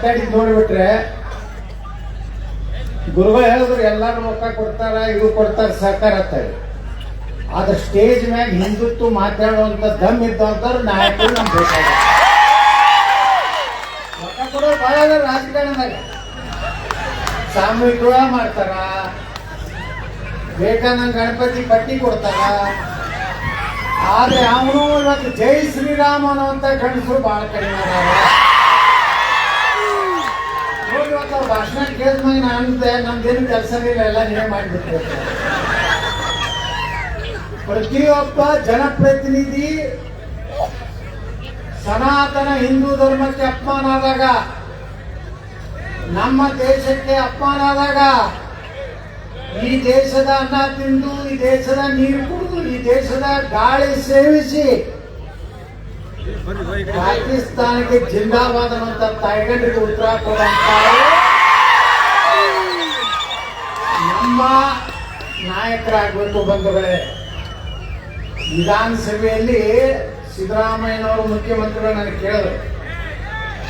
ಮಾತಾಡಿದ್ ನೋಡ್ಬಿಟ್ರೆ ಗುರುಗಳು ಹೇಳಿದ್ರು ಎಲ್ಲಾರು ರೊಕ್ಕ ಕೊಡ್ತಾರ ಇವು ಕೊಡ್ತಾರ ಸಹಕಾರ ಅಂತಾರೆ. ಆದ್ರೆ ಸ್ಟೇಜ್ ಮ್ಯಾಗ ಹಿಂದುತ್ವ ಮಾತಾಡುವಂತ ದಮ್ ಇದ್ದವ್ರು ನಾಯಕರು ನಮ್ ಬೇಕಾಗ ರೊಕ್ಕ ಕೊಡೋರು ಬಹಳ ರಾಜಕಾರಣದಾಗ ಸಾಮೂಹಿಕ ವಿವಾಹ ಮಾಡ್ತಾರ, ಬೇಕಾದಂಗ ಗಣಪತಿ ಪಟ್ಟಿ ಕೊಡ್ತಾರ. ಆದ್ರೆ ಅವನು ಇವತ್ತು ಜೈ ಶ್ರೀರಾಮ್ ಅನ್ನುವಂತ ಗಂಡಸರು ಬಹಳ ಕಡಿಮೆ ಅದಾರ. ನೋಡಿ ಇವತ್ತು ಅವ್ರ ಭಾಷಣ ಕೇಳಿದ್ಮಾಗ ನಾನು ಅಂದೆ ನಮ್ದೇನು ಕೆಲಸನೇ ಇಲ್ಲ, ಎಲ್ಲ ನೀವೇ ಮಾಡಿಬಿಟ್ರೆ. ಪ್ರತಿಯೊಬ್ಬ ಜನಪ್ರತಿನಿಧಿ ಸನಾತನ ಹಿಂದೂ ಧರ್ಮಕ್ಕೆ ಅಪಮಾನ ಆದಾಗ, ನಮ್ಮ ದೇಶಕ್ಕೆ ಅಪಮಾನ ಆದಾಗ, ಈ ದೇಶದ ಅನ್ನ ತಿಂದು, ಈ ದೇಶದ ನೀರು ಕುಡಿದು, ಈ ದೇಶದ ಗಾಳಿ ಸೇವಿಸಿ ಪಾಕಿಸ್ತಾನಕ್ಕೆ ಜಿಂದಾಬಾದ್ ಅನ್ನುವಂತ ತಾಯಿಗಂಡಿಗೆ ಉತ್ತರ ಕೊಡುವಂತ ನಮ್ಮ ನಾಯಕರಾಗಬೇಕು ಬಂಧುಗಳೇ. ವಿಧಾನಸಭೆಯಲ್ಲಿ ಸಿದ್ದರಾಮಯ್ಯನವರು ಮುಖ್ಯಮಂತ್ರಿಗಳು ನನಗೆ ಕೇಳಿದ್ರು,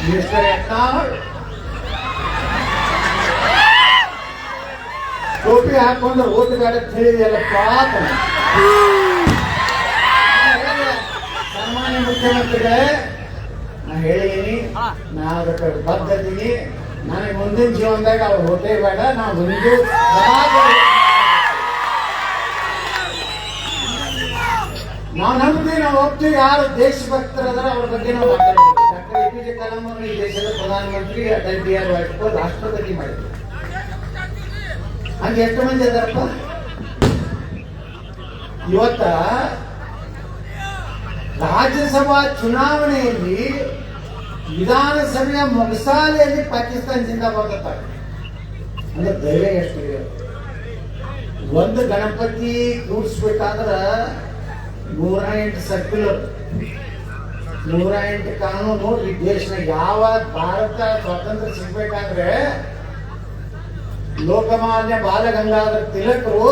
ಮಿನಿಸ್ಟರ್ ಯತ್ನಾಳ್ ಟೋಪಿ ಹಾಕೊಂಡು ಓಟುಗಾರ ತಿಳಿದೆಯಲ್ಲಪ್ಪ. ಸನ್ಮಾನ್ಯ ಮುಖ್ಯಮಂತ್ರಿಗಳೇ, ನಾ ಹೇಳಿದೀನಿ, ನಾ ಅದಕ್ಕೆ ಬದ್ಧತೀನಿ. ನನಗೆ ಮುಂದಿನ ಜೀವನದಾಗ ಅವ್ರು ಹೋಟೆ ಬೇಡ, ನಾವು ಒಂದು ನಾವು ನಂಬ್ತೀವಿ, ನಾವು ಹೋಗ್ತೀವಿ. ಯಾರು ದೇಶಭಕ್ತರದಾರ ಅವ್ರ ಬಗ್ಗೆ ನಾವು ಮಾತಾಡ್ತೀವಿ. ಡಾಕ್ಟರ್ APJ ಕಲಾಂ ಅವರು ಈ ದೇಶದ ಪ್ರಧಾನಮಂತ್ರಿ, ಅಟಲ್ ಬಿಹಾರಿ ವಾಜಪೇಯಿ ರಾಷ್ಟ್ರಪತಿ ಮಾಡಿದ್ರು. ಹಂಗೆ ಎಷ್ಟು ಮಂದಿ ಅದಾರಪ್ಪ ಇವತ್ತ. ರಾಜ್ಯಸಭಾ ಚುನಾವಣೆಯಲ್ಲಿ ವಿಧಾನಸಭೆಯ ಮೊಗಸಾಲೆಯಲ್ಲಿ ಪಾಕಿಸ್ತಾನ ಜಿಂದಾಬಾದ್ ಅಂದ್ರೆ ಧೈರ್ಯ ಎಷ್ಟಿದೆ. ಒಂದು ಗಣಪತಿ ಕೂಡಿಸ್ಬೇಕಾದ್ರ 108 ಸರ್ಕ್ಯುಲರ್, 108 ಕಾನೂನು. ನೋಡ್ರಿ, ದೇಶನ ಯಾವ ಭಾರತ ಸ್ವಾತಂತ್ರ್ಯ ಸಿಗ್ಬೇಕಾದ್ರೆ ಲೋಕಮಾನ್ಯ ಬಾಲಗಂಗಾಧರ ತಿಲಕರು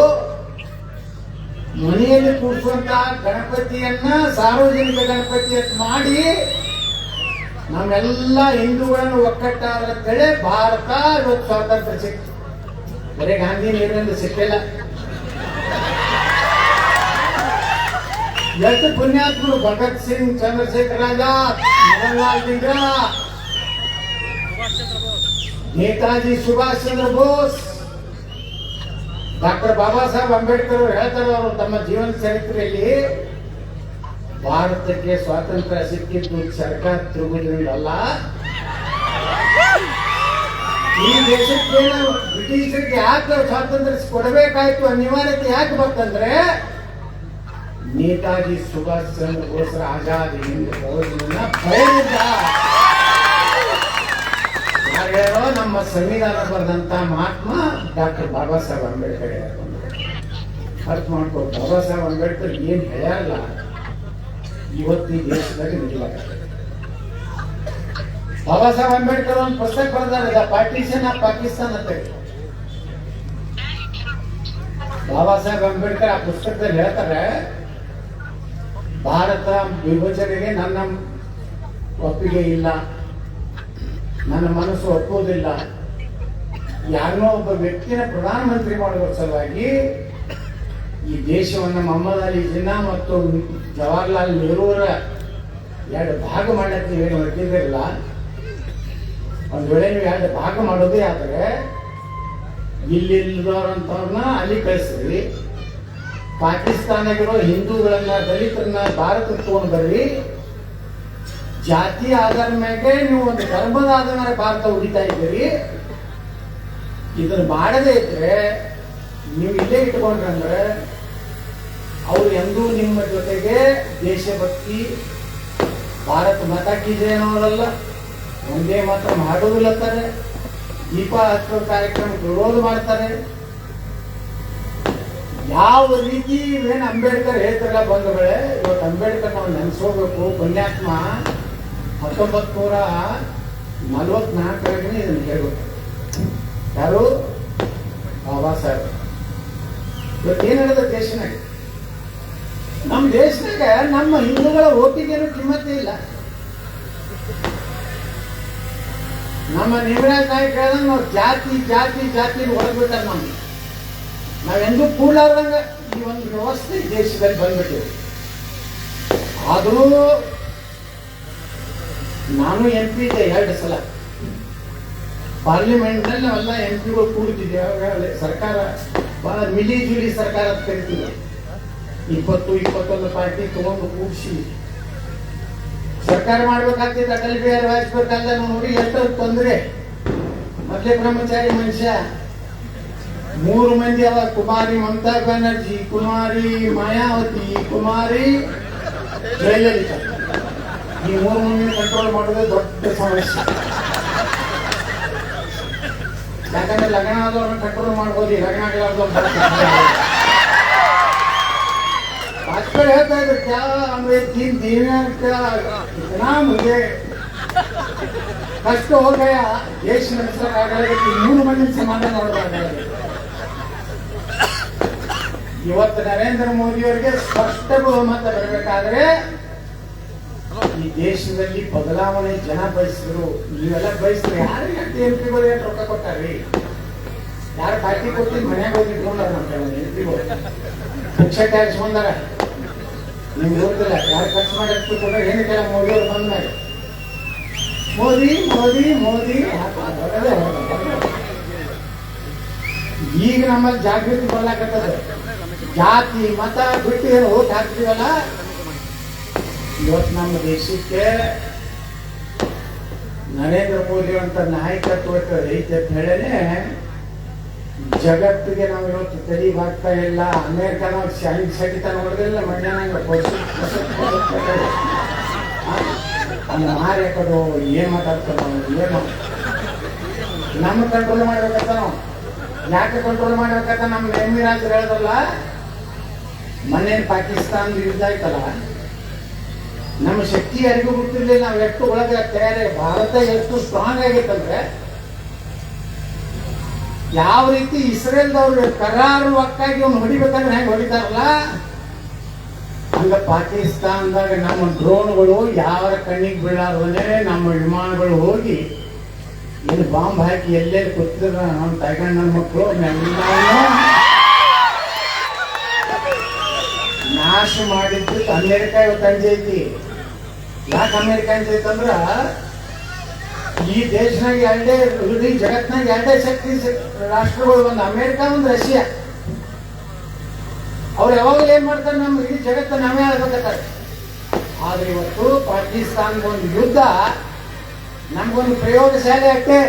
ಮನೆಯಲ್ಲಿ ಕೂಡಿಸುವಂತ ಗಣಪತಿಯನ್ನ ಸಾರ್ವಜನಿಕ ಗಣಪತಿ ಮಾಡಿ ನಮ್ಮೆಲ್ಲ ಹಿಂದೂಗಳನ್ನು ಒಕ್ಕಟ್ಟಾದ ಕಡೆ ಭಾರತ ಇವತ್ತು ಸ್ವಾತಂತ್ರ್ಯ ಸಿಕ್ತು. ಬರೀ ಗಾಂಧಿ ನೀರಿನಿಂದ ಸಿಕ್ಕಿಲ್ಲ. ಎಷ್ಟು ಪುಣ್ಯಾತ್ಮರು, ಭಗತ್ ಸಿಂಗ್, ಚಂದ್ರಶೇಖರ್ ಆಜಾದ್, ಮೋಹನ್ಲಾಲ್ ನೆಹರು, ನೇತಾಜಿ ಸುಭಾಷ್ ಚಂದ್ರ ಬೋಸ್, ಡಾಕ್ಟರ್ ಬಾಬಾ ಸಾಹೇಬ್ ಅಂಬೇಡ್ಕರ್ ಅವರು ಹೇಳ್ತಾರೆ, ಅವರು ತಮ್ಮ ಜೀವನ ಚರಿತ್ರೆಯಲ್ಲಿ ಭಾರತಕ್ಕೆ ಸ್ವಾತಂತ್ರ್ಯ ಸಿಕ್ಕಿದ್ದು ಸರ್ಕಾರ ತಿರುಗುವುದರಿಂದ, ಈ ದೇಶಕ್ಕೆ ಬ್ರಿಟಿಷರಿಗೆ ಯಾಕೆ ಸ್ವಾತಂತ್ರ್ಯ ಕೊಡಬೇಕಾಯ್ತು ಅನಿವಾರ್ಯತೆ ಯಾಕೆ ಬಂತಂದ್ರೆ ನೇತಾಜಿ ಸುಭಾಷ್ ಚಂದ್ರ ಬೋಸ್ರ ಆಜಾದಿ ಹಿಂದ್ ಫೌಜ್ನ ಭಯದಿಂದ. ಯಾರ್ಯಾರೋ ನಮ್ಮ ಸಂವಿಧಾನ ಬರೆದಂತ ಮಹಾತ್ಮ ಡಾಕ್ಟರ್ ಬಾಬಾ ಸಾಹೇಬ್ ಅಂಬೇಡ್ಕರ್ ಅರ್ಥ ಮಾಡ್ಕೋ. ಬಾಬಾ ಸಾಹೇಬ್ ಅಂಬೇಡ್ಕರ್ ಏನ್ ಹೇಳ್ಯಾರಲ್ಲ ಇವತ್ತು ಈ ದೇಶದಲ್ಲಿ ನಿಜವಾಗ್ತದೆ. ಬಾಬಾ ಸಾಹೇಬ್ ಅಂಬೇಡ್ಕರ್ ಒಂದು ಪುಸ್ತಕ ಬರೆದಾರೆ, ಪಾರ್ಟಿಷನ್ ಆಫ್ ಪಾಕಿಸ್ತಾನ್ ಅಂತ. ಬಾಬಾ ಸಾಹೇಬ್ ಅಂಬೇಡ್ಕರ್ ಆ ಪುಸ್ತಕದಲ್ಲಿ ಹೇಳ್ತಾರೆ, ಭಾರತ ವಿಭಜನೆಗೆ ನನ್ನ ಒಪ್ಪಿಗೆ ಇಲ್ಲ, ನನ್ನ ಮನಸ್ಸು ಒಪ್ಪುವುದಿಲ್ಲ. ಯಾರನ್ನೋ ಒಬ್ಬ ವ್ಯಕ್ತಿನ ಪ್ರಧಾನಮಂತ್ರಿ ಮಾಡುವ ಸಲುವಾಗಿ ಈ ದೇಶವನ್ನು ಮೊಹಮ್ಮದ್ ಅಲಿ ಜಿನ್ನಾ ಮತ್ತು ಜವಾಹರ್ಲಾಲ್ ನೆಹರೂರ 2 ಭಾಗ ಮಾಡಕ್ಕೆ ನೀವೇನು ಹೊರಟಿದ್ರಲ್ಲ, ಒಂದ್ ವೇಳೆ ನೀವು 2 ಭಾಗ ಮಾಡೋದೇ ಆದ್ರೆ ಇಲ್ಲಿದ್ದವ್ರಂತವ್ರನ್ನ ಅಲ್ಲಿ ಕಳಿಸ್ರಿ, ಪಾಕಿಸ್ತಾನಗಿರೋ ಹಿಂದೂಗಳನ್ನ ದಲಿತರನ್ನ ಭಾರತಕ್ಕೆ ತಗೊಂಡು ಬರ್ರಿ, ಜಾತಿ ಆಧಾರ ಮೇಲೆ ನೀವು ಒಂದು ಧರ್ಮದ ಆಧಾರ ಮೇಲೆ ಭಾರತ ಉಳಿತಾ ಇದ್ದೀರಿ. ಇದನ್ನು ಮಾಡದೇ ಇದ್ರೆ ನೀವು ಇಲ್ಲೇ ಇಟ್ಕೊಂಡ್ರಂದ್ರೆ ಅವ್ರು ಎಂದೂ ನಿಮ್ಮ ಜೊತೆಗೆ ದೇಶಭಕ್ತಿ ಭಾರತ ಮತ ಕೀಜೇನವರಲ್ಲ, ಒಂದೇ ಮಾತ್ರ ಮಾಡೋದಿಲ್ಲತ್ತಾರೆ, ದೀಪ ಹಚ್ಚೋ ಕಾರ್ಯಕ್ರಮಕ್ಕೆ ವಿರೋಧ ಮಾಡ್ತಾರೆ. ಯಾವ ರೀತಿ ಏನು ಅಂಬೇಡ್ಕರ್ ಹೇಳ್ತಾರಲ್ಲ ಬಂಧುಗಳೇ, ಇವತ್ತು ಅಂಬೇಡ್ಕರ್ ನಾವು ನೆನೆಸೋಬೇಕು. ಪುಣ್ಯಾತ್ಮ 1944 ಇದನ್ನು ಹೇಳ್ಬೇಕು. ಯಾರು? ಬಾಬಾ ಸಾಹೇಬ್. ಇವತ್ತೇನು ಹೇಳಿದ ದೇಶನಾಗ, ನಮ್ಮ ದೇಶನಾಗ ನಮ್ಮ ಹಿಂದೂಗಳ ಓಟಿಗೇನು ಕಿಮ್ಮತ್ತೇ ಇಲ್ಲ. ನಮ್ಮ ನಿವರಾಜ್ ನಾಯ್ಕ ಹೇಳ್ದಂಗೆ ನಾವು ಜಾತಿ ಜಾತಿ ಜಾತಿ ಹೊರಬಿಟ್ಟಾರ ನಮ್ಗೆ. ನಾವೆಂದೂ ಕೂಡಲಾರ್ದಂಗ ಈ ಒಂದು ವ್ಯವಸ್ಥೆ ದೇಶದಲ್ಲಿ ಬಂದ್ಬಿಟ್ಟಿವಿ. ಆದರೂ ನಾನು MP ಇದ್ದೆ 2 ಸಲ ಪಾರ್ಲಿಮೆಂಟ್ನಲ್ಲಿ. ನಾವೆಲ್ಲ MP ಗಳು ಕೂಡ್ತಿದ್ದೇವೆ. ಸರ್ಕಾರ ಬಹಳ ಮಿಲಿ ಜುಲಿ ಸರ್ಕಾರ ಅಂತ ಕರಿತೀವಿ. 20-21 ಪಾರ್ಟಿ ತಗೊಂಡು ಕೂಡಿಸಿ ಸರ್ಕಾರ ಮಾಡ್ಬೇಕಾಗ್ತಿತ್ತು. ಅಟಲ್ ಬಿಹಾರಿ ವಾಜಪೇಯಿ ಕಾಲದಾಗ ನೋಡಿ ಎಷ್ಟು ತೊಂದರೆ. ಮೊದಲೇ ಬ್ರಹ್ಮಚಾರಿ ಮನುಷ್ಯ 3 ಮಂದಿ ಅವ. ಕುಮಾರಿ ಮಮತಾ ಬ್ಯಾನರ್ಜಿ, ಕುಮಾರಿ ಮಾಯಾವತಿ, ಕುಮಾರಿ ಜಯಲಲಿತಾ. ಈ 3 ಮಂದಿ ಕಂಟ್ರೋಲ್ ಮಾಡೋದೇ ದೊಡ್ಡ ಸಮಸ್ಯೆ. ಯಾಕಂದ್ರೆ ಲಗ್ನ ಆದವ್ರನ್ನ ಕಂಟ್ರೋಲ್ ಮಾಡ್ಬೋದು, ಲಗ್ನ ಆಗಲಾರ್ದವ್ರು. वाजपेयी कहता है क्या हमें 3 दिन का इतना मुझे कष्ट हो गया. देश में 3 ಮಂದಿ ಸಮಾಧಾನ ಮಾಡಬೇಕಾಗಿದೆ. ಇವತ್ತು ನರೇಂದ್ರ ಮೋದಿ ಅವರಿಗೆ ಸ್ಪಷ್ಟ ಬಹುಮತ ಬರಬೇಕಾದ್ರೆ ಈ ದೇಶದಲ್ಲಿ ಬದಲಾವಣೆ ಜನ ಬಯಸಿದ್ರು. ನೀವೆಲ್ಲ ಬಯಸಿದ್ರು. ಯಾರಿಗೆ MP ಗಳು ಏನು ರೊಕ್ಕ ಕೊಟ್ಟಾರ್ರಿ? ಯಾರು ಪಾರ್ಟಿ ಕೊಟ್ಟಿದ್ದು ಮನೆಯಾಗ ಹೋಗಿ ಇಟ್ಕೊಂಡಾರ ನಮ್ಮ MP ಗಳು. ಪಕ್ಷ ಟ್ಯಾಕ್ಸ್ ಬಂದಾರ. ನಿಮ್ಗೆ ಗೊತ್ತಿಲ್ಲ ಯಾರು ಖರ್ಚು ಮಾಡಿ ಹಾಕ್ತಿಕೊಂಡ್ರೆ ಏನಕ್ಕೆಲ್ಲ ಮೋದಿ ಅವರು ಬಂದ್ಮೇಲೆ ಮೋದಿ ಮೋದಿ ಮೋದಿ. ಈಗ ನಮ್ಮಲ್ಲಿ ಜಾಗೃತಿ ಬರ್ಲಾಕತ್ತದ. ಜಾತಿ ಮತ ಬಿಟ್ಟು ಏನು ಓಟ್ ಹಾಕ್ತೀವಲ್ಲ, ಇವತ್ತು ನಮ್ಮ ದೇಶಕ್ಕೆ ನರೇಂದ್ರ ಮೋದಿ ಅಂತ ನಾಯಕತ್ವಕ್ಕೆ ಐತೆ ಅಂತ ಹೇಳೇನೆ ಜಗತ್ತಿಗೆ ನಾವು ಇವತ್ತು ತೆರೀವಾಗ್ತಾ ಇಲ್ಲ. ಅಮೇರಿಕ ನಾವು ಸಹಿತ ನೋಡಿದ್ರಿಲ್ಲ ಮಣ್ಣಿನ ಮಾರಿ ಹಾಕೋದು ಏನ್ ಮಾತಾಡ್ತಾರೋ ಏನು. ನಮ್ಮ ಕಂಟ್ರೋಲ್ ಮಾಡ್ಬೇಕಂತ ನಾವು. ಯಾಕೆ ಕಂಟ್ರೋಲ್ ಮಾಡ್ಬೇಕಂತ ನಮ್ಮ ಎಮಿರಾಜ್ ಹೇಳಿದ್ರಲ್ಲ, ಮೊನ್ನೆ ಪಾಕಿಸ್ತಾನದ ಯುದ್ಧ ಆಯ್ತಲ್ಲ, ನಮ್ಮ ಶಕ್ತಿ ಯಾರಿಗೂ ಗೊತ್ತಿರ್ಲಿಲ್ಲ. ನಾವು ಎಷ್ಟು ಒಳಗೆ ತಯಾರಿ. ಭಾರತ ಎಷ್ಟು ಸ್ಟ್ರಾಂಗ್ ಆಗೈತಂದ್ರೆ, ಯಾವ ರೀತಿ ಇಸ್ರೇಲ್ದವ್ರು ಕರಾರುವಕ್ಕಾಗಿ ಅವ್ನು ಹೊಡಿಬೇಕಂದ್ರೆ ಹೆಂಗೆ ಹೊಡಿತಾರಲ್ಲ, ಹಂಗ ಪಾಕಿಸ್ತಾನದಾಗ ನಮ್ಮ ಡ್ರೋನ್ಗಳು ಯಾರ ಕಣ್ಣಿಗೆ ಬೀಳಾರ್ದೇ ನಮ್ಮ ವಿಮಾನಗಳು ಹೋಗಿ ಏನು ಬಾಂಬ್ ಹಾಕಿ ಎಲ್ಲೆಲ್ಲಿ ಕೂತಿದ್ರ ನಮ್ಮ ತಗೊಂಡ್ ನನ್ನ ಮಕ್ಕಳು ನಾಶ ಮಾಡಿದ್ದು. ಅಮೇರಿಕ ಇವತ್ತು ಅಂಜೈತಿ. ಯಾಕೆ ಅಮೇರಿಕ ಅಂಜೈತಂದ್ರ, ಈ ದೇಶನಾಗ ಇಡೀ ಜಗತ್ನಾಗ 2 ಶಕ್ತಿ ರಾಷ್ಟ್ರಗಳು, ಒಂದು ಅಮೇರಿಕ, ಒಂದು ರಷ್ಯಾ. ಅವ್ರು ಯಾವಾಗಲೂ ಏನ್ ಮಾಡ್ತಾರೆ, ನಮ್ಮ ಇಡೀ ಜಗತ್ತ ನಾವೇ ಆಡ್ಬೇಕಾರೆ. ಆದ್ರೆ ಇವತ್ತು ಪಾಕಿಸ್ತಾನದೊಂದು ಯುದ್ಧ ನಮ್ಗೊಂದು ಪ್ರಯೋಗಶಾಲೆ ಅಷ್ಟೇ.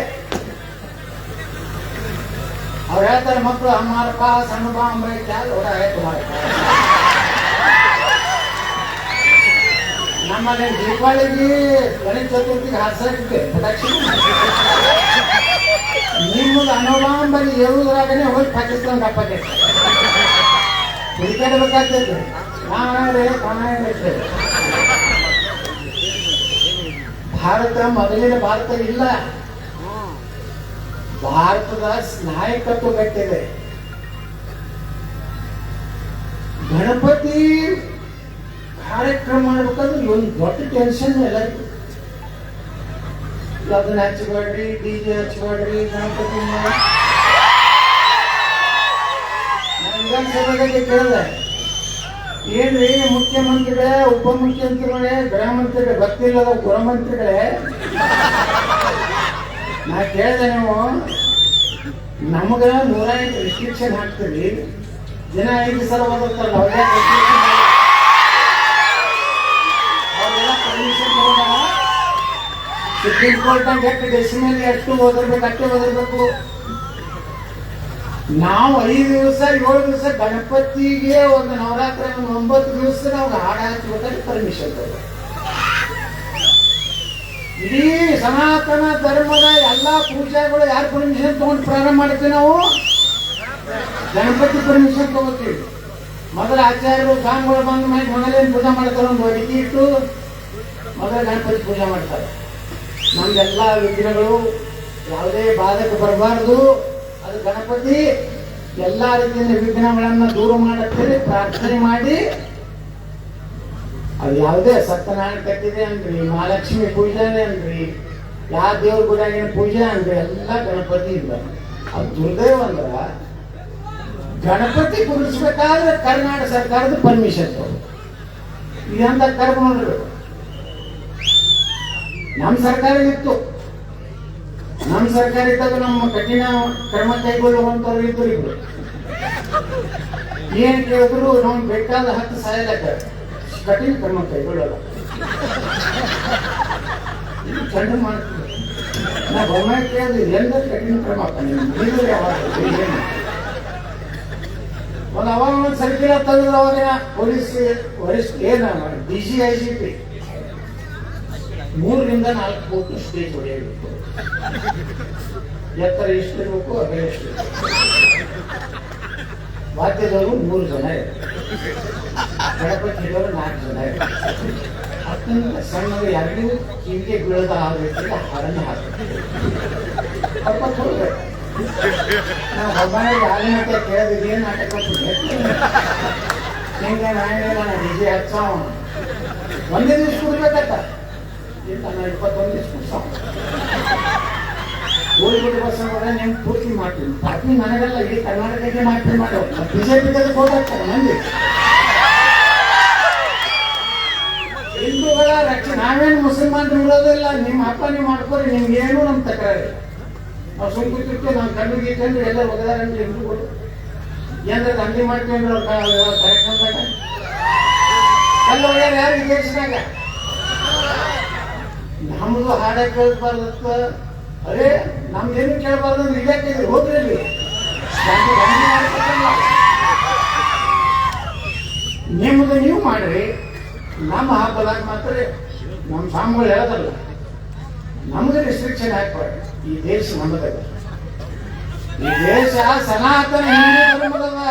ಅವ್ರು ಹೇಳ್ತಾರೆ ಮಕ್ಕಳು ಹಮಾರ ಪಾಸ್ ಅನುಭವ ನಮ್ಮಲ್ಲಿ ದೀಪಾವಳಿಗೆ ಗಣೇಶ ಚತುರ್ಥಿಗೆ ಹಾಸಕ್ಕೆ ಪಟಾಕ್ಷಿ ನಿಮ್ಮದು ಅನುಭವ ಹೇಳುವುದ್ರಾಗನೆ ಹೋಗಿ ಪಾಕಿಸ್ತಾನ ಕಪ್ಪಕ್ಕೆ ಹುಡುಕಾಡಬೇಕಾಗ್ತೈತೆ. ಭಾರತ ಮೊದಲಿನ ಭಾರತ ಇಲ್ಲ. ಭಾರತದ ನಾಯಕತ್ವ ಗಟ್ಟಿದೆ. ಗಣಪತಿ ಕಾರ್ಯಕ್ರಮ ಮಾಡ್ಬೇಕಾದ್ರೆ ಒಂದು ದೊಡ್ಡ ಟೆನ್ಷನ್ ಎಲ್ಲರಿಗೂ. ಅದನ್ನ ಹಚ್ಚಿಬೇಡ್ರಿ, DJ ಹಚ್ಚಿಬೇಡ್ರಿ, ಗಣಪತಿ ವಿಧಾನಸಭೆಗೆ ಕೇಳಿದೆ, ಏನ್ರಿ ಮುಖ್ಯಮಂತ್ರಿಗಳೇ, ಉಪಮುಖ್ಯಮಂತ್ರಿಗಳೇ, ಗೃಹ ಮಂತ್ರಿಗಳೇ, ಗೊತ್ತಿಲ್ಲದ ಗೃಹ ಮಂತ್ರಿಗಳೇ, ನಾ ಕೇಳಿದೆ, ನೀವು ನಮಗ 108 ರಿಸ್ಟ್ರಿಕ್ಷನ್ ಹಾಕ್ತೀರಿ, ದಿನ 5 ಸಲ ಓದಿರ್ತಾರಲ್ಲ, ಅವ್ರೆಲ್ಲ ಪರ್ಮಿಷನ್ ತಗೊಂಡಾಗ ಸುಪ್ರೀಂ ಕೋರ್ಟ್ ನಾಗ ಎಷ್ಟು ಡೆಸಿಮಲ್ ಎಷ್ಟು ಓದಿರ್ಬೇಕು ಅಷ್ಟೇ ಓದಿರ್ಬೇಕು. ನಾವು 5 ದಿವಸ 7 ದಿವಸ ಗಣಪತಿಗೆ ಒಂದು ನವರಾತ್ರಿ 9 ದಿವಸ ನಾವು ಹಾಡು ಹಾಕಬೇಕಾದ್ರೆ ಪರ್ಮಿಷನ್ ತಗೋಬೇಕು. ಇಡೀ ಸನಾತನ ಧರ್ಮದ ಎಲ್ಲಾ ಪೂಜೆಗಳು ಯಾರು ಪರ್ಮಿಷನ್ ತಗೊಂಡು ಪ್ರಾರಂಭ ಮಾಡ್ತೀವಿ? ನಾವು ಗಣಪತಿ ಪರ್ಮಿಷನ್ ತಗೋತೀವಿ. ಮೊದಲ ಆಚಾರ್ಯರು ಸ್ವಾಮಿಗಳು ಬಂದ ಮೇಲೆ ಮೊದಲೇನು ಪೂಜೆ ಮಾಡ್ತಾರೆ, ಒಂದು ಅಡಿಕೆ ಇಟ್ಟು ಮೊದಲ ಗಣಪತಿ ಪೂಜೆ ಮಾಡ್ತಾರೆ. ನಮ್ದೆಲ್ಲ ವಿಘ್ನಗಳು ಯಾವುದೇ ಬಾಧಕ ಬರಬಾರ್ದು, ಅದು ಗಣಪತಿ ಎಲ್ಲಾ ರೀತಿಯ ವಿಘ್ನಗಳನ್ನ ದೂರ ಮಾಡುತ್ತೇವೆ ಪ್ರಾರ್ಥನೆ ಮಾಡಿ. ಅದು ಯಾವುದೇ ಸತ್ಯನಾರಾಯಣ ಕಟ್ಟಿದೆ ಅನ್ರಿ, ಮಹಾಲಕ್ಷ್ಮಿ ಪೂಜೆನೆ ಅನ್ರಿ, ಯಾವ ದೇವ್ರ ಗುಡಿಯಾಗಿನ ಪೂಜೆ ಅಂದ್ರೆ ಎಲ್ಲ ಗಣಪತಿ ಇಲ್ಲ. ಅದು ದುರ್ದೈವ ಅಂದ್ರ ಗಣಪತಿ ಕುಡಿಸ್ಬೇಕಾದ್ರೆ ಕರ್ನಾಟಕ ಸರ್ಕಾರದ ಪರ್ಮಿಷನ್ ತಗೋ. ಇದಂತ ಕರ್ಮ ನೋಡ್ರಿ. ನಮ್ಮ ಸರ್ಕಾರ ಇತ್ತು, ನಮ್ಮ ಸರ್ಕಾರ ಇದ್ದಾಗ ನಮ್ಮ ಕಠಿಣ ಕ್ರಮ ಕೈಗೊಳ್ಳುವಂತವ್ರು ಇದ್ರು ಇಬ್ರು. ಏನ್ ಕೇಳಿದ್ರು ನಮ್ಗೆ ಬೇಕಾದ 10 ಸಾಯಲಕ್ಕ ಕಠಿಣ ಕ್ರಮ ಕೈಗೊಳ್ಳೋಲ್ಲ. ಚಂಡ ಮಾಡ್ತೀವಿ ನಾ ಬೊಮ್ಮಾಯಿ ಕೇಳಿದ್ವಿ ಎಲ್ಲ ಕಠಿಣ ಕ್ರಮ ಒಂದು ಅವಾಗ ಒಂದು ಸರ್ಕಿಲರ್ ತೆಗೆದ್ರು. ಅವಾಗ ಪೊಲೀಸ್ ವರಿಷ್ಠ ಏನ DG IGP 3 ರಿಂದ 4 ಫೂಟ್ ಸ್ಟೇಜ್ ಹೊಡೆಯಬೇಕು. ಎತ್ತರ ಎಷ್ಟಿರ್ಬೇಕು ಅದೇ ಎಷ್ಟು. ವಾದ್ಯದವರು 3 ಜನ ಇರ್ತಾರೆ, ಗಣಪತಿ ಹಿಡಿಯೋರು 4 ಜನ ಇರ್ತಾರೆ. ಅತ್ಯಂತ ಸಣ್ಣದು ಯಾರಿಗೂ ಕಿವಿಗೆ ಬೀಳದ ಆಗಬೇಕಿಲ್ಲ ಹಾಡನ್ನು ಹಾಕಬೇಕು. ನಾವು ಒಬ್ಬನಿಗೆ ಹಾಲಿನಂತೆ ಕೇಳಿದ್ರೆ ಏನು ನಾಟಕ ಹಿಂಗೆ ನಾನು DJ ಹಚ್ಚಾವ ಒಂದೇ ದಿವ್ಸ ಕೊಡ್ಬೇಕತ್ತ. ಇಲ್ಲ ನಾನು 21 ದಿವ್ಸ ಕೊಡ್ಸಾವ ಹೋಗ್ಬಿಟ್ಟು ಬಸ್ ನಿಮ್ಗೆ ಪೂರ್ತಿ ಮಾಡ್ತೀನಿ. ಬಾಕಿ ನನಗೆಲ್ಲ ಇಡೀ ಕರ್ನಾಟಕಕ್ಕೆ ಮಾಡ್ತೀನಿ ಮಾಡೋ BJP ಹೋಗ್ತಾರೆ ಮಂದಿ. ಹಿಂದೂಗಳ ರಕ್ಷಣೆ ನಾವೇನು ಮುಸಲ್ಮಾನರು ಇರೋದಿಲ್ಲ. ನಿಮ್ಮ ಹಬ್ಬ ನೀವು ಮಾಡ್ಕೋರಿ, ನಿಮ್ಗೇನು ನಮ್ಮ ತಕರಾರಿ. ನಾವು ಸುಮ್ಕಿರ್ತೀವಿ, ನಾವು ಕಂಡು ಗೀಕಂಡು ಎಲ್ಲ ಒಗದಾರಂದ್ರೆ ಹಿಂದೂಗಳು ಏನಾರ ದಂಧೆ ಮಾಡ್ತೀವಿ ಅಂದ್ರೆ ಕರೆಕ್ಟ್ ಅಂದಾಗ ಎಲ್ಲ ಒಳ್ಳೆ ಯಾರು ಈ ದೇಶದಾಗ ನಮ್ದು ಹಾಡ ಕೇಳ್ಬಾರ್ದತ್ತ. ಅರೇ ನಮ್ದೇನು ಕೇಳಬಾರ್ದು ಅಂದ್ರೆ ಇಲಾಖೆ ಹೋಗ್ರಿ ಅಲ್ಲಿ ನಿಮ್ದು ನೀವು ಮಾಡ್ರಿ. ನಮ್ಮ ಹಬ್ಬದಾಗ ಮಾತ್ರ ನಮ್ಮ ಸ್ವಾಮಿಗಳು ಹೇಳೋದಲ್ಲ, ನಮ್ಗೆ ರೆಸ್ಟ್ರಿಕ್ಷನ್ ಹಾಕ್ಬಾರ್ದು. ಈ ದೇಶ ನಮ್ಮದಲ್ಲ. ಈ ದೇಶ ಸನಾತನ ಹಿಂದೂ ಧರ್ಮದಲ್ಲ.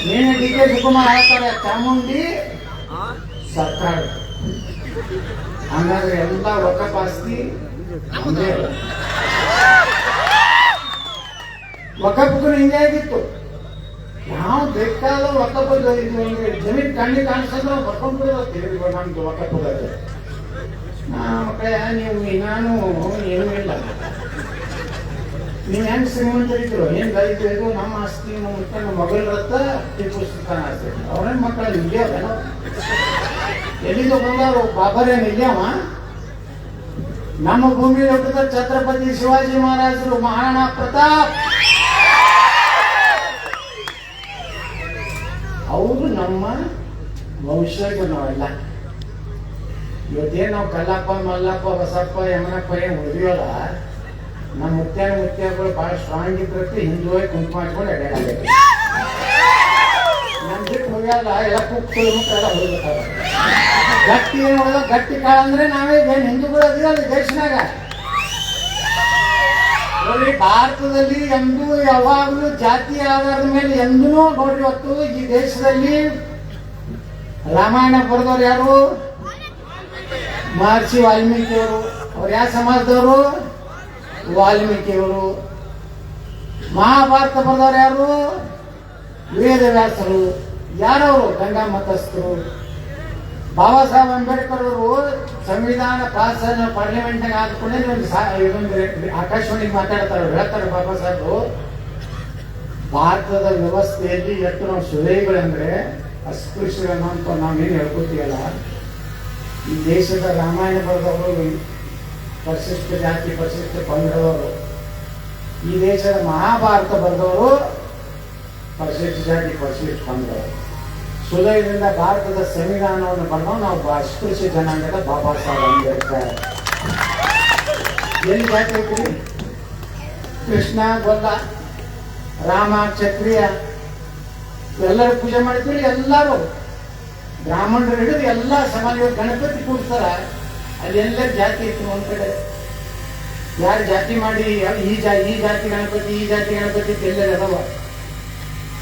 ನೀನು DK ಶಿವಕುಮಾರ್ ಹೇಳ್ತಾರೆ ಚಾಮುಂಡಿ ಸರ್ಕಾರ. ಹಂಗಾದ್ರೆ ಎಲ್ಲ ವಕಫ್ ಆಸ್ತಿ ನಮ್ದೇ. ವಕಫ್ಗೂ ಹಿಂಗೆ ಆಗಿತ್ತು. ನಾವು ಬೇಕಾದ ವಕಫ್ ಜಮೀನ್ ಕಣ್ಣಿ ಕಾಣಿಸಿದ್ರೆ ನಾವು ಬರ್ಕೊಂಡು ನಮ್ದು ವಕಫ್ ಮಕ್ಕಳ ನೀವು ನಾನು ಏನೂ ಇಲ್ಲ. ನೀವು ಹೆಂಗ್ ಶ್ರೀಮಂತರಿದ್ರು ಏನ್ ರೈತರಿದ್ರು ನಮ್ಮ ಆಸ್ತಿ ನಮ್ಮ ಮಗಳ ರತ್ತ ಟಿಪ್ಪು ಸುಲ್ತಾನ್ ಆಸ್ತಿ ಅವ್ರೇನ್ ಮಕ್ಕಳ ನಿಮ್ಗೆ ಎಲ್ಲಿಂದ ಬಂದವರು ಬಾಬರೇನ್ ಇಲ್ಯಾವ. ನಮ್ಮ ಭೂಮಿ ಹುಟ್ಟಿದ ಛತ್ರಪತಿ ಶಿವಾಜಿ ಮಹಾರಾಜರು, ಮಹಾರಾಣಾ ಪ್ರತಾಪ್, ಅವರು ನಮ್ಮ ವಂಶಜ. ನಾವೆಲ್ಲ ಇವತ್ತೇನು ನಾವು ಕಲ್ಲಪ್ಪ ಮಲ್ಲಪ್ಪ ಬಸಪ್ಪ ಯಮನಪ್ಪ ಏನು ಉಳಿಯೋಲ್ಲ. ನಮ್ಮ ಮುತ್ಯಗಳು ಬಹಳ ಸ್ಟ್ರಾಂಗ್ ಇದ್ರತ್ತೆ ಹಿಂದುವಾಗಿ ಕುಂಕುಮ ಹಚ್ಕೊಂಡು ಅಡ್ಡಾಡಬೇಕು. ನಮ್ ಬಿಟ್ಟು ಹೋಗ್ಯಾಲ ಎಲ್ಲ ಕುಕ್ಕೆಲ್ಲ ಹೋಗ್ಬೇಕಾಗ ಗಟ್ಟಿ ಏನು ಹೋದ ಗಟ್ಟಿ ಕಾಳ ಅಂದ್ರೆ ನಾವೇ ಏನ್ ಹಿಂದೂಗಳು ಅದಿರಲ್ಲ ದೇಶನಾಗ. ನೋಡಿ ಭಾರತದಲ್ಲಿ ಎಂದೂ ಯಾವಾಗಲೂ ಜಾತಿ ಆಧಾರದ ಮೇಲೆ ಎಂದೂ ನೋಡ್ರಿ. ಇವತ್ತು ಈ ದೇಶದಲ್ಲಿ ರಾಮಾಯಣ ಬರೆದವ್ರು ಯಾರು? ಮಹರ್ಷಿ ವಾಲ್ಮೀಕಿಯವರು. ಅವ್ರು ಯಾವ ಸಮಾಜದವರು? ವಾಲ್ಮೀಕಿಯವರು. ಮಹಾಭಾರತ ಬರೆದವ್ರು ಯಾರು? ವೇದವ್ಯಾಸರು. ಯಾರವರು? ಗಂಗಾ ಮತಸ್ಥರು. ಬಾಬಾ ಸಾಹೇಬ್ ಅಂಬೇಡ್ಕರ್ ಅವರು ಸಂವಿಧಾನ ಪಾಸ್ ಪಾರ್ಲಿಮೆಂಟ್ ನಾಗ ಆದ್ಕೊಂಡೆ ಇದೊಂದು ಆಕಾಶವಾಣಿಗೆ ಮಾತಾಡ್ತಾರೆ, ಹೇಳ್ತಾರೆ ಬಾಬಾ ಸಾಹೇಬ್ ಭಾರತದ ವ್ಯವಸ್ಥೆಯಲ್ಲಿ ಎಷ್ಟು ನಾವು ಸುರೇಗಳಂದ್ರೆ ಅಸ್ಪೃಶ್ಯರನ್ನು ಅಂತ ನಾವೇನು ಹೇಳ್ಕೊತೀವಲ್ಲ. ಈ ದೇಶದ ರಾಮಾಯಣ ಬರೆದವರು ಪರಿಶಿಷ್ಟ ಜಾತಿ ಪರಿಶಿಷ್ಟ ಪಂಗಡದವರು. ಈ ದೇಶದ ಮಹಾಭಾರತ ಬರೆದವರು ಪರಿಶಿಷ್ಟ ಜಾತಿ ಪರಿಶಿಷ್ಟ ಪಂಗಡವರು. ಸುಲಭದಿಂದ ಭಾರತದ ಸಂವಿಧಾನವನ್ನು ಬರೆದವು ನಾವು ಅಸ್ಪೃಶ್ಯ ಜನಾಂಗದ ಬಾಬಾ ಸಾಹೇಬ್ ಅಂಬೇಡ್ಕರ್. ಎಲ್ಲಿ ಜಾತಿ ಐತ್ರಿ? ಕೃಷ್ಣ ಗೊಲ್ಲ, ರಾಮ ಕ್ಷತ್ರಿಯ ಎಲ್ಲರೂ ಪೂಜೆ ಮಾಡ್ತೀರಿ. ಎಲ್ಲರೂ ಬ್ರಾಹ್ಮಣರು ಹಿಡಿದು ಎಲ್ಲ ಸಮಾಜ. ಗಣಪತಿ ಕೂಡ್ತಾರ ಅಲ್ಲಿ ಎಲ್ಲರ ಜಾತಿ ಐತಿ. ಒಂದ್ ಕಡೆ ಯಾರು ಜಾತಿ ಮಾಡಿ ಈ ಜಾತಿ ಗಣಪತಿ ಈ ಜಾತಿ ಗಣಪತಿ ಎಲ್ಲರ ಅದಾವ.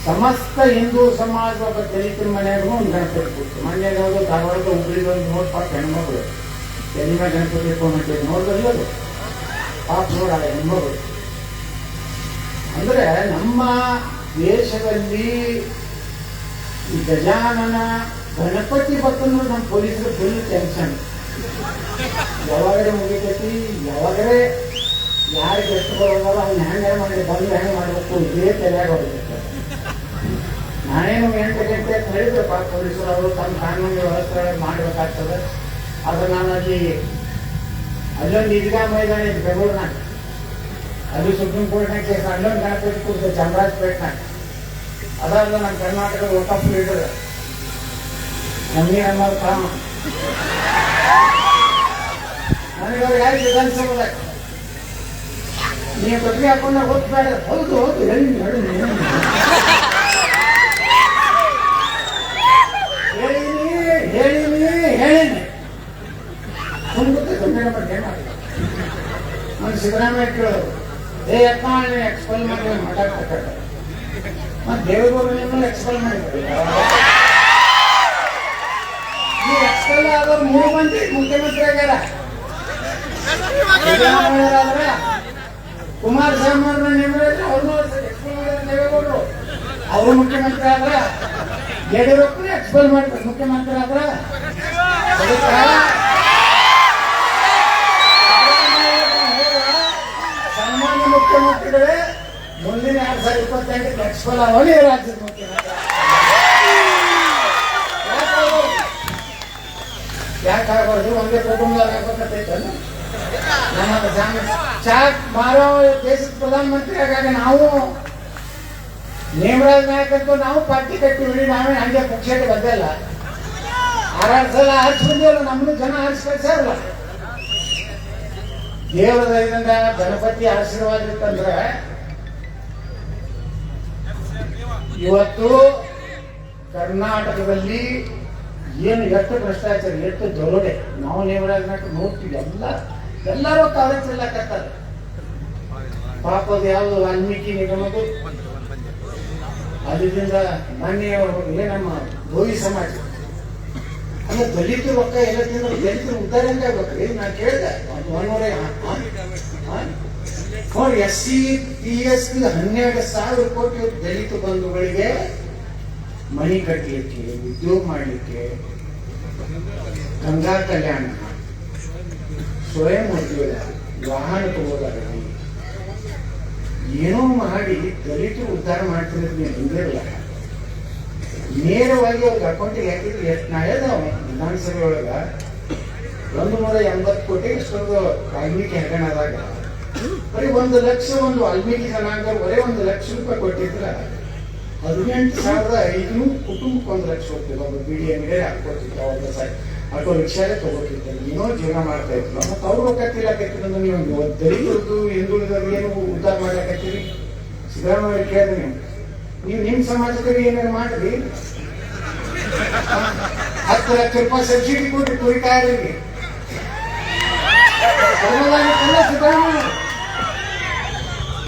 ಸಮಸ್ತ ಹಿಂದೂ ಸಮಾಜ ಒಬ್ಬ ದಲಿತರ ಮನೆಯಾಗೂ ಒಂದು ಗಣಪತಿ ಕೂಡ್ತು. ಮನೆಯಾಗ ಧಾರವಾಡದ ಹುಬ್ಳಿಗೆ ಒಂದು ನೋಡ್ಪಾಪ ಹೆಣ್ಮಗಳು ಎಲ್ಲಿನ ಗಣಪತಿ ಇಟ್ಕೊಂಡ್ಬಿಟ್ಟು ನೋಡ್ದಲ್ಲಿ ಅದು ಪಾಪ ನೋಡ ಹೆಣ್ಮಗಳು. ಅಂದ್ರೆ ನಮ್ಮ ದೇಶದಲ್ಲಿ ಈ ಗಜಾನನ ಗಣಪತಿ ಬರ್ತಂದ್ರೆ ನಮ್ಮ ಪೊಲೀಸರು ಫುಲ್ ಟೆನ್ಷನ್. ಯಾವಾಗಲೇ ಮುಗಿತೈತಿ, ಯಾವಾಗಲೇ ಯಾರಿಗೆ ಎಷ್ಟು ಬರೋದಾರ ಅವ್ನು ಹೆಂಗೆ ಮಾಡಿ ಬಂದು ಹೆಂಗೆ ಮಾಡಬೇಕು ಇದೇ ತಲೆಯಾಗ ಹೊರಗುತ್ತೆ. ನಾನೇನು 8 ಗಂಟೆ ಹೇಳಿದ್ರಪ್ಪ ಪೊಲೀಸರು ಅವರು ತಮ್ಮ ಕಾನೂನು ವ್ಯವಸ್ಥೆ ಮಾಡಬೇಕಾಗ್ತದೆ. ಆದರೆ ನಾನು ಅಲ್ಲೊಂದು ಈದ್ಗಾ ಮೈದಾನ ಇದೆ ಬೆಂಗಳೂರಿನಾಗ, ಅಲ್ಲಿ ಸುಪ್ರೀಂ ಕೋರ್ಟ್ನಾಗ ಕೇಸ್, ಅಲ್ಲೊಂದು ಗಣಪತಿ ಕೂರ್ತ ಚಾಮರಾಜಪೇಟ್ನಾಗ. ಅದಾದ ನಮ್ಮ ಕರ್ನಾಟಕದ ವಕಫ್ ಲೀಡರ್ ನಮಗೆ ಅನ್ನೋದು ಕಾಮ ನನಗೆ ಅವ್ರು ಯಾರು ವಿಧಾನಸಭೆದಾಗ ನೀವು ಪತ್ರಿಕೆ ಹಾಕೊಂಡಾಗ ಓದ್ಬೇಡ. ಹೌದು ಹೌದು ಹೇಳಿ ಹೇಳಿನಿ ಸುಮ್ಮನೆ ಗಂಭೀರ ಬಗ್ಗೆ ಮಾಡಿ ನಾನು ಸಿದ್ದರಾಮಯ್ಯ ಕೇಳೋದು ಯತ್ನ ಎಕ್ಸ್ಪೆಲ್ ಮಾಡಿ ಮಾತಾಡ್ತಾರೆ. ಮತ್ತು ದೇವೇಗೌಡರನ್ನು ಎಕ್ಸ್ಪೆಲ್ ಮಾಡಿದ್ರು. ಈ ಎಕ್ಸ್ಪೆಲ್ ಆದವ್ರು 3 ಮಂದಿ ಮುಖ್ಯಮಂತ್ರಿ ಆಗ್ಯಾರ. ಸಿದ್ದರಾಮಯ್ಯರಾದ್ರೆ ಕುಮಾರಸ್ವಾಮಿ ಅವ್ರನ್ನ ನೇಮಿಸಿದ್ರೆ ಅವ್ರನ್ನೂ ಎಕ್ಸ್ಪೆಲ್ ಮಾಡಿದ್ರು ದೇವೇಗೌಡರು. ಅವರು ಮುಖ್ಯಮಂತ್ರಿ ಆದ್ರ ಯಡಿಯೂರಪ್ಪನ ಎಕ್ಸ್ಪೆಲ್ ಮಾಡ್ತಾರೆ ಮುಖ್ಯಮಂತ್ರಿ ಆದ್ರ. ಸಾಮಾನ್ಯ ಮುಖ್ಯಮಂತ್ರಿಗಳೇ ಮುಂದಿನ 2028 ಎಕ್ಸ್ಪೆಲ್ ಅವನೇ ರಾಜ್ಯದ ಮುಖ್ಯಮಂತ್ರಿ. ಯಾಕಾಗಬಾರ್ದು? ಒಂದೇ ಕುಟುಂಬದಾಗ ಆಗ್ಬೇಕಂತೈತಲ್ಲ. ನಮ್ಮ ಚಾಕ್ ಮಾರೋ ದೇಶದ ಪ್ರಧಾನಮಂತ್ರಿ ಆಗಾಗ ನಾವು ನೇಮರಾಜ್ ನಾಯಕಂತೂ ನಾವು ಪಾರ್ಟಿ ಕಟ್ಟಿಬಿಡಿ, ನಾವೇ ಹಂಗೆ ಪಕ್ಷಕ್ಕೆ ಬಂದಿಲ್ಲ. 6 ಸಲ ಆರಿಸಿ ಬಂದಿಲ್ಲ, ನಮ್ಮನ್ನು ಜನ ಆರಿಸಿ ಕಳ್ಸಾರಲ್ಲ. ದೇವರ ದಯದಿಂದ ಗಣಪತಿ ಆಶೀರ್ವಾದ ಇತ್ತಂದ್ರೆ ಇವತ್ತು ಕರ್ನಾಟಕದಲ್ಲಿ ಏನು ಎಷ್ಟು ಭ್ರಷ್ಟಾಚಾರ, ಎಷ್ಟು ದರೋಡೆ ನಾವು ನೇಮರಾಜ್ ನಾಯಕ ನೋಡ್ತೀವಿ. ಎಲ್ಲರೂ ಕಾಲೇಜ್ ಚೆಲ್ಲಕತ್ತಾರೆ. ಪಾಪದ ಯಾವುದು ವಾಲ್ಮೀಕಿ ನಿಗಮದು ಅದರಿಂದ ಮಾನ್ಯ ನಮ್ಮ ಭೋವಿ ಸಮಾಜ ಅಂದ್ರೆ ದಲಿತರು ರೊಕ್ಕ ಎಲ್ಲ ತಿಂದ್ರು ದಲಿತರು ಉದ್ಧಾರ ಹೆಂಗೆ ಆಗ್ಬೇಕ್ರಿ? ನಾನು ಕೇಳಿದೆ ನೋಡಿ SC PS 12,000 ಕೋಟಿ ದಲಿತ ಬಂಧುಗಳಿಗೆ ಮನಿ ಕಟ್ಟಲಿಕ್ಕೆ, ಉದ್ಯೋಗ ಮಾಡಲಿಕ್ಕೆ, ಗಂಗಾ ಕಲ್ಯಾಣ, ಸ್ವಯಂ ಉದ್ಯೋಗ, ವಾಹನ ತಗೋದಾಗಲಿ ಏನೋ ಮಾಡಿ ದಲಿತರು ಉದ್ಧಾರ ಮಾಡ್ತಿದ್ರೆ ನೀವು ಹಿಂದಿರಲ್ಲ. ನೇರವಾಗಿ ಅವ್ರಿಗೆ ಅಕೌಂಟಿಗೆ ಹಾಕಿದ್ರೆ ಎಷ್ಟು ನಾಳೆದ ವಿಧಾನಸಭೆ ಒಳಗ 180 ಕೋಟಿ ಎಷ್ಟೊಂದು ವಾಲ್ಮೀಕಿ ಹಗರಣದಾಗ ಬರೀ 1 ಲಕ್ಷ ಒಂದು ವಾಲ್ಮೀಕಿ ಜನಾಂಗ ಬರೀ 1 ಲಕ್ಷ ರೂಪಾಯಿ ಕೊಟ್ಟಿದ್ರ 18,500 ಕುಟುಂಬಕ್ಕೆ 1 ಲಕ್ಷ ಹೋಗ್ತಿಲ್ಲ. ಒಬ್ಬ ಬಿಡಿ ಅಂಗಡಿ ಹಾಕೋತಿದ್ದ, ಒಬ್ಬ ಆಟೋ ರಿಕ್ಷಾಲೇ ತಗೋತಿದ್ದ, ಏನೋ ಜೀವನ ಮಾಡ್ತಾ ಇದ್ರು. ಮತ್ತೆ ಅವ್ರು ರೊಕ್ಕ ತಿಲ್ಲಕತ್ತಿರ ನೀವು ದಲಿತರದ್ದು ಹಿಂದುಳಿದವ್ರಿಗೆ ಏನು ಉದ್ಧಾರ ಮಾಡ್ಲಕತ್ತೀರಿ? ಸಿದ್ದರಾಮಯ್ಯ ಕೇಳಿದ್ರೆ ನೀವು ನಿಮ್ಮ ಸಮಾಜದಲ್ಲಿ ಏನಾರು ಮಾಡ್ರಿ. 10 ಲಕ್ಷ ರೂಪಾಯಿ ಸಬ್ಸಿಡಿ ಕೊಟ್ರಿ ಕುರಿಕಾರರಿಗೆ. ಸಿದ್ದರಾಮಯ್ಯ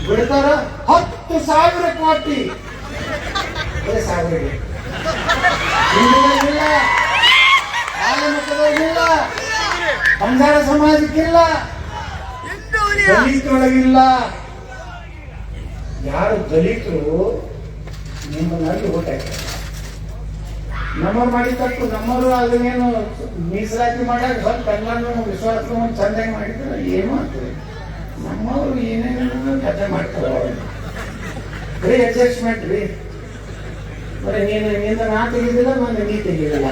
ಬಿಡ್ತಾರ 10,000 ಕೋಟಿ ಸಾವಿರಗೆ ಹಿಂದುಳಿದಿಲ್ಲ, ಆಲಮುಖದವ್ರಿಗಿಲ್ಲ, ಬಂಜಾರ ಸಮಾಜಕ್ಕಿಲ್ಲ, ದಲಿತರೊಳಗಿಲ್ಲ. ಯಾರು ದಲಿತರು ನಿಮ್ಮನ್ನಲ್ಲಿ ಓಟ್ ಹಾಕ್ತಾರೆ. ನಮ್ಮವ್ರು ಮಾಡಿ ತಪ್ಪು, ನಮ್ಮವರು ಅದನ್ನೇನು ಮೀಸಲಾತಿ ಮಾಡಾಕ ಸ್ವಲ್ಪ ಎಲ್ಲಾನು ವಿಶ್ವಾಸ ಚಂದಾಗಿ ಮಾಡಿದ್ರೆ ಏನು ಆಗ್ತದೆ. ನಮ್ಮವರು ಏನೇನು ಕಥೆ ಮಾಡ್ತಾರೆ, ಬರೀ ಅಡ್ಜಸ್ಟ್ಮೆಂಟ್ ರೀ. ಬರೀ ನಿಂದ ನಾ ತೆಗಿದಿಲ್ಲ, ನಾನು ನೀ ತೆಗಿದಿಲ್ಲ,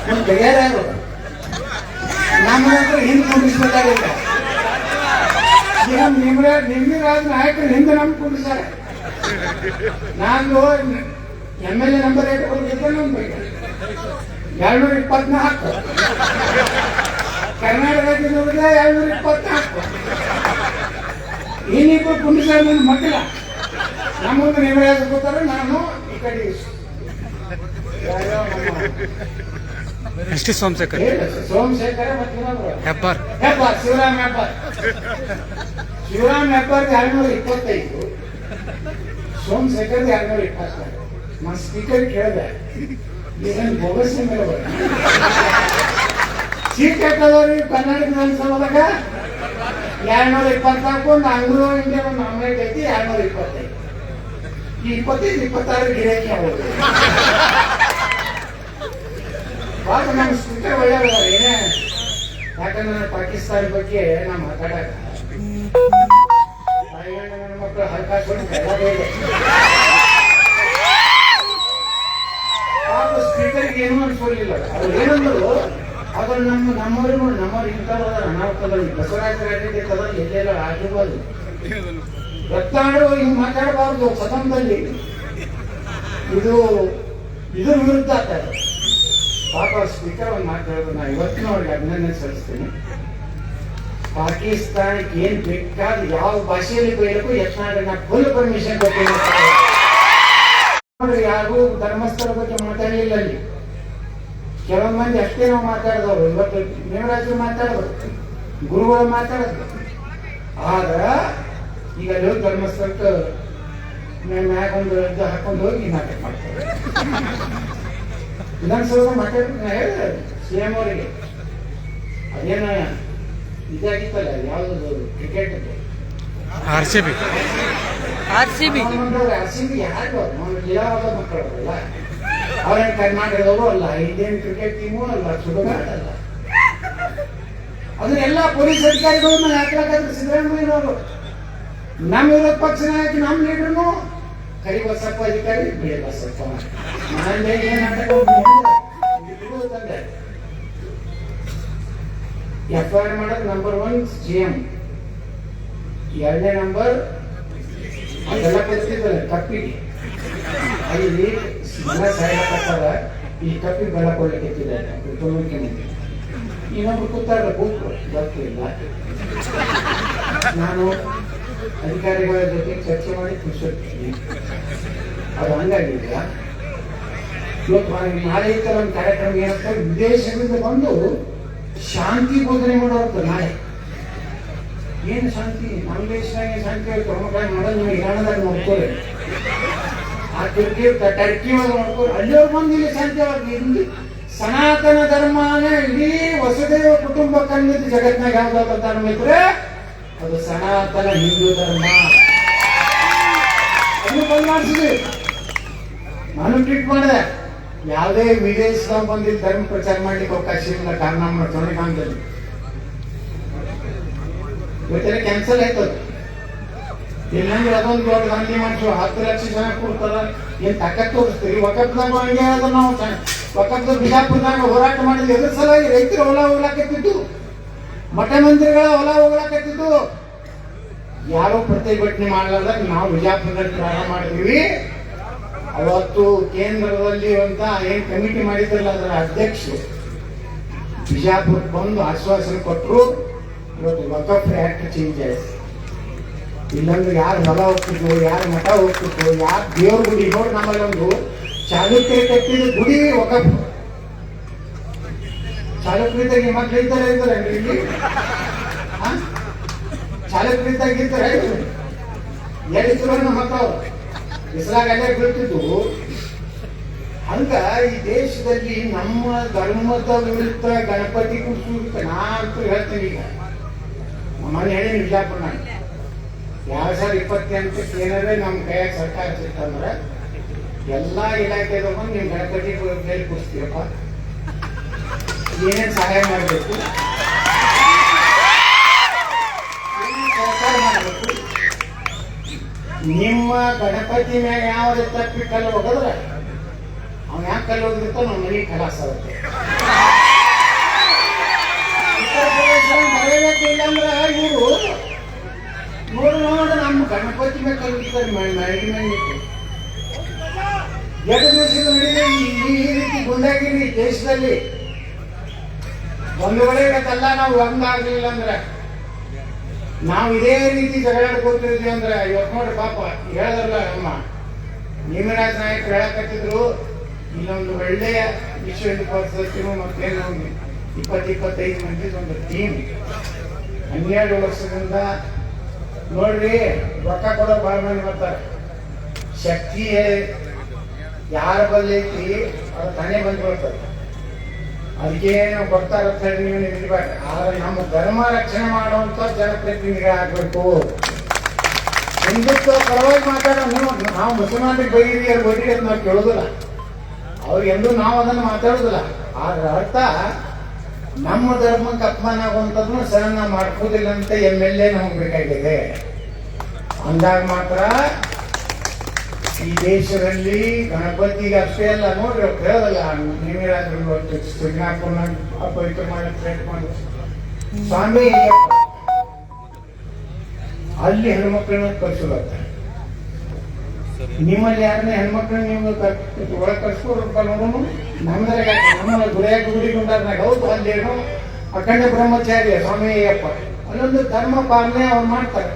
ಒಂದು ತೆಗ್ಯಾರ ಯಾರು ನಮ್ಮ ಹಿಂದೆ ಕುಂಡಿಸ್ಬೇಕಾಗಿಲ್ಲ. ನಿಮ್ಮಿರಾಜ್ ನಾಯಕರು ಹಿಂದೆ ನಮ್ಗೆ ಕುಂಡಿಸ್ತಾರೆ. ನಾನು MLA ನಂಬರ್ 8 ಕೊಡ್ತಿದ್ದೆ, ನಮ್ಗೆ 224 ಕರ್ನಾಟಕದಲ್ಲಿ ನೋಡಿದ್ರೆ 224 ಇನ್ನಿಬ್ಬರು ಕುಂಡಿಸ್ತಾರೆ. ನನ್ನ ಮಕ್ಕಳ ನಮ್ಮೊಂದು ನಿಮರಾಜ್ ಕೂತಾರೆ, ನಾನು ಈ ಕಡೆ ಸೋಮಶೇಖರ್ ಮತ್ತೆ ಹೆಬ್ಬಾರ್ ಶಿವರಾಮ್ ಹೆಬ್ಬಾರ್ 225, ಸೋಮಶೇಖರ್ 226. ನಾನು ಸ್ಪೀಕರ್ ಕೇಳಿದೆ, ಇದನ್ನು ಬೋಗಸ್ ಮೇಲೆ ಸೀಟ್ ಹಾಕೋದವ್ರಿಗೆ ಕರ್ನಾಟಕ ವಿಧಾನಸಭಾದಾಗ 224, ಒಂದು ಆಂಗ್ಲೋ ಇಂಡಿಯಾ ಒಂದು ಆಮ್ಲೆಟ್ ಐತಿ 225. ಈ 25-26 ಗಿರಾಕಿ ಆಗೋದು. ನಮ್ಮ ಸ್ಪೀಕರ್ ಒಳ್ಳೆಯವರು ಏನೇ ಯಾಕಂದ್ರೆ ನಾನು ಪಾಕಿಸ್ತಾನ ಬಗ್ಗೆ ನಾ ಮಾತಾಡಕ ನನ್ನ ಮಕ್ಕಳು ಹಲ್ಕಾಸ್ಕೊಂಡು ಸ್ಪೀಕರ್ಗೆ ಏನೂ ಅನ್ಸ್ಕೊಳ್ಳಿಲ್ಲ. ಅವ್ರು ಏನಂದ್ರು ಅದ್ರ ನಮ್ಮವ್ರು ಇಂಥವ್ರು ಅನಾಹುತದಲ್ಲಿ ಬಸವರಾಜ ರೆಡ್ಡಿ ಎಲ್ಲೆಲ್ಲ ಆಗಿರ್ಬೋದು ರತ್ನಾಡು ಹಿಂಗ್ ಮಾತಾಡಬಾರ್ದು ಸದನದಲ್ಲಿ. ಇದು ಇದ್ರ ವಿರುದ್ಧ ಆಗ್ತದೆ. ಪಾಪ ಸ್ಪೀಕರ್ ಒಂದು ಮಾತಾಡೋದು ನಾ ಇವತ್ತಿನ ಅವ್ರಿಗೆ ಅಭಿನಂದನೆ ಸಲ್ಲಿಸ್ತೀನಿ. ಪಾಕಿಸ್ತಾನಕ್ಕೆ ಏನ್ ಬೇಕಾದ ಯಾವ ಭಾಷೆಯಲ್ಲಿ ಬೈಯಬೇಕು ಯತ್ನಾಡಿ ನಾ ಫುಲ್ ಪರ್ಮಿಷನ್ ಕೊಟ್ಟಿಲ್ಲ. ಯಾರು ಧರ್ಮಸ್ಥಳ ಬಗ್ಗೆ ಮಾತಾಡಲಿಲ್ಲ ಅಲ್ಲಿ. ಕೆಲವೊಂದು ಮಂದಿ ಅಷ್ಟೇ ನಾವು ಮಾತಾಡಿದವರು. ಇವತ್ತು ನೇಮರಾಜರು ಮಾತಾಡೋದು, ಗುರುಗಳು ಮಾತಾಡೋದು. ಆದ್ರ ಈಗ ಅಲ್ಲಿ ಹೋಗಿ ಧರ್ಮಸ್ಥಳಕ್ಕೆ ಮ್ಯಾಗ ಒಂದು ಇದು ಹಾಕೊಂಡು ಹೋಗಿ ನಾಟಕ ಮಾಡ್ತಾರೆ. ವಿಧಾನಸೌಧ ಮಾತಾಡ್ಬೇಕು. ನಾ ಹೇಳಿದೆ ಸಿಎಂ ಅವರಿಗೆ ಅದೇನ ಇದಾಗಿತ್ತಲ್ಲ ಯಾವ್ದು ಕ್ರಿಕೆಟ್ RCB ಯಾರು ಲೀಲಾವಾದ ಮಕ್ಕಳಲ್ಲ. ಅವ್ರೇನು ಕರ್ನಾಟಕದವರು ಅಲ್ಲ, ಇಂಡಿಯನ್ ಕ್ರಿಕೆಟ್ ಟೀಮು ಅಲ್ಲ, ಸುಡುಗಾಟ ಅಲ್ಲ. ಅದನ್ನೆಲ್ಲ ಪೊಲೀಸ್ ಅಧಿಕಾರಿಗಳನ್ನ ಹಾಕ್ಲಾಕಾದ್ರೆ ಸಿದ್ದರಾಮಯ್ಯನವರು ನಮ್ಮ ವಿರೋಧ ಪಕ್ಷ ನಾಯಕ ನಮ್ಮ ಲೀಡರ್ನು ಕರಿ ಬಸಪ್ಪ ಅಧಿಕಾರಿ ಬಿಳಿ ಬಸಪ್ಪ ಮನೆಯಲ್ಲಿ ಏನ್ ನಾಟಕ ತಂದೆ FIR ಮಾಡೋದು ನಂಬರ್ 1 GM, ಎರಡನೇ ನಂಬರ್ ಅದೆಲ್ಲ ಕೊಡ್ತಿದ್ದಾರೆ ಕಪ್ಪಿಗೆ. ಅಲ್ಲಿ ಮನ ಸಾಯಕತ್ತಾರ, ಈ ಕಪ್ಪಿಗೆ ಬೆಲ್ಲ ಕೊಡ್ಲಿಕ್ಕೆ ಮುಖ್ಯಮಂತ್ರಿ. ಇನ್ನೊಬ್ರು ಕೂತಾರ ಕೂತ್ರು ಗೊತ್ತಿಲ್ಲ. ನಾನು ಅಧಿಕಾರಿಗಳ ಜೊತೆ ಚರ್ಚೆ ಮಾಡಿ ಖುಷಿರ್ತೀನಿ. ಅದು ಹಂಗಾಗಿಲ್ಲ. ಇವತ್ತು ನಾಳೆ ಈ ತರ ಒಂದು ಕಾರ್ಯಕ್ರಮ ಏನಂತ ವಿದೇಶದಿಂದ ಬಂದು ಶಾಂತಿ ಬೋಧನೆ ಮಾಡೋರು. ನಾಳೆ ಏನು ಶಾಂತಿ? ನಮ್ಮ ದೇಶದಾಗ ಶಾಂತಿ ಪ್ರಮುಖ ಮಾಡೋದು ನೀವು ಇರಾಣದಾಗ ನೋಡ್ಕೋರಿ, ಆ ಟರ್ಕಿ ಒಳಗೆ ನೋಡ್ಕೋರಿ. ಅಲ್ಲಿಯವ್ರು ಬಂದು ಇಲ್ಲಿ ಶಾಂತಿ ಅವ್ರಿಗೆ ಇಲ್ಲಿ ಸನಾತನ ಧರ್ಮನೇ ಇಡೀ ವಸುದೇವ ಕುಟುಂಬಕ್ಕಂದಿದ್ದು ಜಗತ್ನಾಗ ಯಾವ್ದಾದ್ರು ಧರ್ಮ ಇದ್ರೆ ಅದು ಸನಾತನ ಹಿಂದೂ ಧರ್ಮ. ಅದನ್ನು ಬಂದ್ ಮಾಡಿಸಿದ್ವಿ. ನಾನು ಟ್ವೀಟ್ ಮಾಡಿದೆ, ಯಾವುದೇ ವಿದೇಶದಾಗ ಬಂದಿದ್ದು ಧರ್ಮ ಪ್ರಚಾರ ಮಾಡ್ಲಿಕ್ಕೆ ಅವಕಾಶ ಇಲ್ಲ. ಕಾರಣ ಚೌಣಿಕಾಂತದಲ್ಲಿ ಇವತ್ತೆಲ್ಲ ಕ್ಯಾನ್ಸಲ್ ಆಯ್ತದ. ಇಲ್ಲಂದ್ರೆ ಅದೊಂದು ದೊಡ್ಡ ಗಾಂಧಿ ಮಾಡಿಸುವ 10 ಲಕ್ಷ ಜನ ಕೊಡ್ತಾರ. ಏನ್ ತಾಕತ್ ತೋರಿಸ್ತೀರಿ? ವಕಫ್ದಾಗ ಹಂಗೆ ಹೇಳಿದ್ರು ನಾವು. ವಕಫ್ದ ಬಿಜಾಪುರದಾಗ ಹೋರಾಟ ಮಾಡಿದ್ವಿ. ಎದ್ರ ಸಲುವಾಗಿ ರೈತರು ಹೊಲ ಹೋಗ್ಲಾಕತ್ತಿದ್ದು, ಮಠ ಮಂದಿರಗಳ ಹೊಲ ಹೋಗ್ಲಾಕತ್ತಿದ್ದು. ಯಾರೋ ಪ್ರತಿಭಟನೆ ಮಾಡಲಾರ್ದಾಗ ನಾವು ಬಿಜಾಪುರದಲ್ಲಿ ಪ್ರಾರಂಭ ಮಾಡಿದ್ವಿ. ಅವತ್ತು ಕೇಂದ್ರದಲ್ಲಿ ಅಂತ ಏನ್ ಕಮಿಟಿ ಮಾಡಿದ್ರಲ್ಲ ಅದರ ಅಧ್ಯಕ್ಷರು ಬಿಜಾಪುರಕ್ಕೆ ಬಂದು ಆಶ್ವಾಸನೆ ಕೊಟ್ಟರು. ಇವತ್ತು ವಕಫ್ ಆಕ್ಟ್ ಚೇಂಜ್ ಆಯ್ತು. ಇಲ್ಲಂದ್ರೆ ಯಾರು ಹೊಲ ಹೋಗ್ತಿದ್ರು, ಯಾರು ಮಠ ಹೋಗ್ತಿದ್ರು, ಯಾರು ದೇವ್ರ ಗುಡಿ ನೋಡಿ. ನಮ್ಮಲ್ಲಿ ಒಂದು ಚಾಲುಕ್ಯರು ಕಟ್ಟಿದ ಗುಡಿ ವಕಫ್. ಚಾಲುಕ್ಯರಿದ್ದಾಗ ಮಕ್ಳು ಇದ್ದಾರೆ ಇಲ್ಲಿ, ಚಾಲುಕ್ಯರಿದ್ದಾಗ ಇರ್ತಾರೆ ಎಲ್ಲಿದ್ರು ನಮ್ಮ ಮಕ್ಕಳು ಹೆಸರಾಗ ಅಲ್ಲೇ ಬೀಳ್ತಿದ್ದು. ಹಂಗ ಈ ದೇಶದಲ್ಲಿ ನಮ್ಮ ಧರ್ಮದ ವಿರುದ್ಧ ಗಣಪತಿ ಕೂರಿಸುತ್ತ ನಾ ಅಂತ ಹೇಳ್ತೀನಿ. ಈಗ ಮನೆ ಹೇಳಿ ಬಿಜಾಪುರ 2028 ಏನಾದ್ರೆ ನಮ್ಮ ಕೈಯಾಗ ಸರ್ಕಾರ ಸಿಕ್ತಂದ್ರೆ ಎಲ್ಲಾ ಇಲಾಖೆದವ ನಿಮ್ ಗಣಪತಿ ಕೈಲಿ ಕೂರಿಸ್ತೀರಪ್ಪ, ಏನೇನ್ ಸಹಾಯ ಮಾಡಬೇಕು, ಸರ್ಕಾರ ಮಾಡಬೇಕು. ನಿಮ್ಮ ಗಣಪತಿ ಮ್ಯಾಗ ಯಾವ ತಪ್ಪಿ ಕಲ್ಲು ಹೋಗದ್ರ ಅವ್ನ ಯಾಕೆ ಕಲ್ಲು ಹೋಗಿರ್ತಾವ ನಮ್ಮ ಮನೆಗೆ ಕಲಾಸ ಆಗುತ್ತೆ. ಮರೆಯಬೇಕು. ಇಲ್ಲಾಂದ್ರೆ ಇವರು ನೋಡು ನಮ್ಮ ಗಣಪತಿ ಮ್ಯಾಗ ಕಲ್ಲು ಹೋಗ್ತಾರೆ. ಮನೆಗೆ ಎರಡು ದಿವಸದ ನಡುವೆ ಈ ರೀತಿ ಗುಂಡಾಗಿರಿ ದೇಶದಲ್ಲಿ ಒಂದು ವೇಳೆ ಇವತ್ತೆಲ್ಲ ನಾವು ಒಂದಾಗ್ಲಿಲ್ಲ ಅಂದ್ರೆ, ನಾವು ಇದೇ ರೀತಿ ಜಗಳಾಡ್ಕೊತಿದ್ವಿ ಅಂದ್ರೆ ಇವತ್ತು ನೋಡ್ರಿ ಪಾಪ ಹೇಳದ್ರಲ್ಲ ನಮ್ಮ ನೇಮರಾಜ ನಾಯಕರು ಹೇಳಕತ್ತಿದ್ರು, ಇಲ್ಲೊಂದು ಒಳ್ಳೆಯ ವಿಶ್ವ ಹಿಂದೂ ಪರಿಷತ್ತಿನ ಮತ್ತೇನು 20-25 ಮಂದಿ ಒಂದು ಟೀಮ್ 12 ವರ್ಷದಿಂದ ನೋಡ್ರಿ ರೊಕ್ಕ ಕೊಡೋ ಬಹಳ ಮಂದಿ ಬರ್ತಾರೆ. ಶಕ್ತಿ ಯಾರ ಬಲ್ಲಿ ಐತಿ ಅದು ತಾನೇ ಬಂದು ಬರ್ತದೆ. ಅದಕ್ಕೆ ನಾವು ಬರ್ತಾರ ಅಂತ ಹೇಳಿ ನೀವು ನಿಲ್ಬೇಡ. ಆದ್ರೆ ನಮ್ಮ ಧರ್ಮ ರಕ್ಷಣೆ ಮಾಡುವಂತ ಜನಪ್ರತಿನಿಧಿಗಳಾಗಬೇಕು. ಹಿಂದುತ್ವ ಪರವಾಗಿ ಮಾತಾಡೋ ನಾವು ಮುಸಲ್ಮಾನರಿಗೆ ಬೈರಿ ಅವ್ರು ಬೈರಿ ಅಂತ ನಾವು ಕೇಳೋದಿಲ್ಲ. ಅವ್ರಿಗೆಂದು ನಾವು ಅದನ್ನು ಮಾತಾಡೋದಿಲ್ಲ. ಆದ್ರೆ ಅರ್ಥ ನಮ್ಮ ಧರ್ಮಕ್ಕೆ ಅಪಮಾನ ಆಗುವಂಥದ್ದು ಸಹನ ಮಾಡ್ಕೋದಿಲ್ಲ ಅಂತ MLA ನಮಗೆ ಬೇಕಾಗಿದೆ. ಅಂದಾಗ ಮಾತ್ರ ಈ ದೇಶದಲ್ಲಿ ಗಣಪತಿಗೆ ಅಷ್ಟೇ ಅಲ್ಲ ನೋಡ್ರಿ, ಅವ್ರು ಹೇಳೋದಲ್ಲ ನೀವೇನಾದ್ರೂ ಸಿಗ್ನಾಪುರ್ನ ಅಪವಿತ್ರ ಮಾಡಿ ಥ್ರೆಟ್ ಮಾಡಿ ಸ್ವಾಮಿ ಅಲ್ಲಿ ಹೆಣ್ಮಕ್ಳನ್ನ ಕಳ್ಸೋದತ್ತ. ನಿಮ್ಮಲ್ಲಿ ಯಾರನ್ನ ಹೆಣ್ಮಕ್ಳನ್ನ ನೀವು ಒಳಗೆ ಕಳ್ಸ್ಕೊಡ್ರಪ್ಪ ನೋಡೋನು. ನಮ್ಮದ್ರಾಗ ನಮ್ಮ ಗುಡಿಯಾಗ ಗುಡಿಗೊಂಡಾಗ ಹೌದು ಅಲ್ಲೇನು ಅಖಂಡ ಬ್ರಹ್ಮಚಾರಿ ಸ್ವಾಮಿ ಅಯ್ಯಪ್ಪ ಅಲ್ಲೊಂದು ಧರ್ಮ ಪಾಲನೆ ಅವ್ರು ಮಾಡ್ತಾರೆ.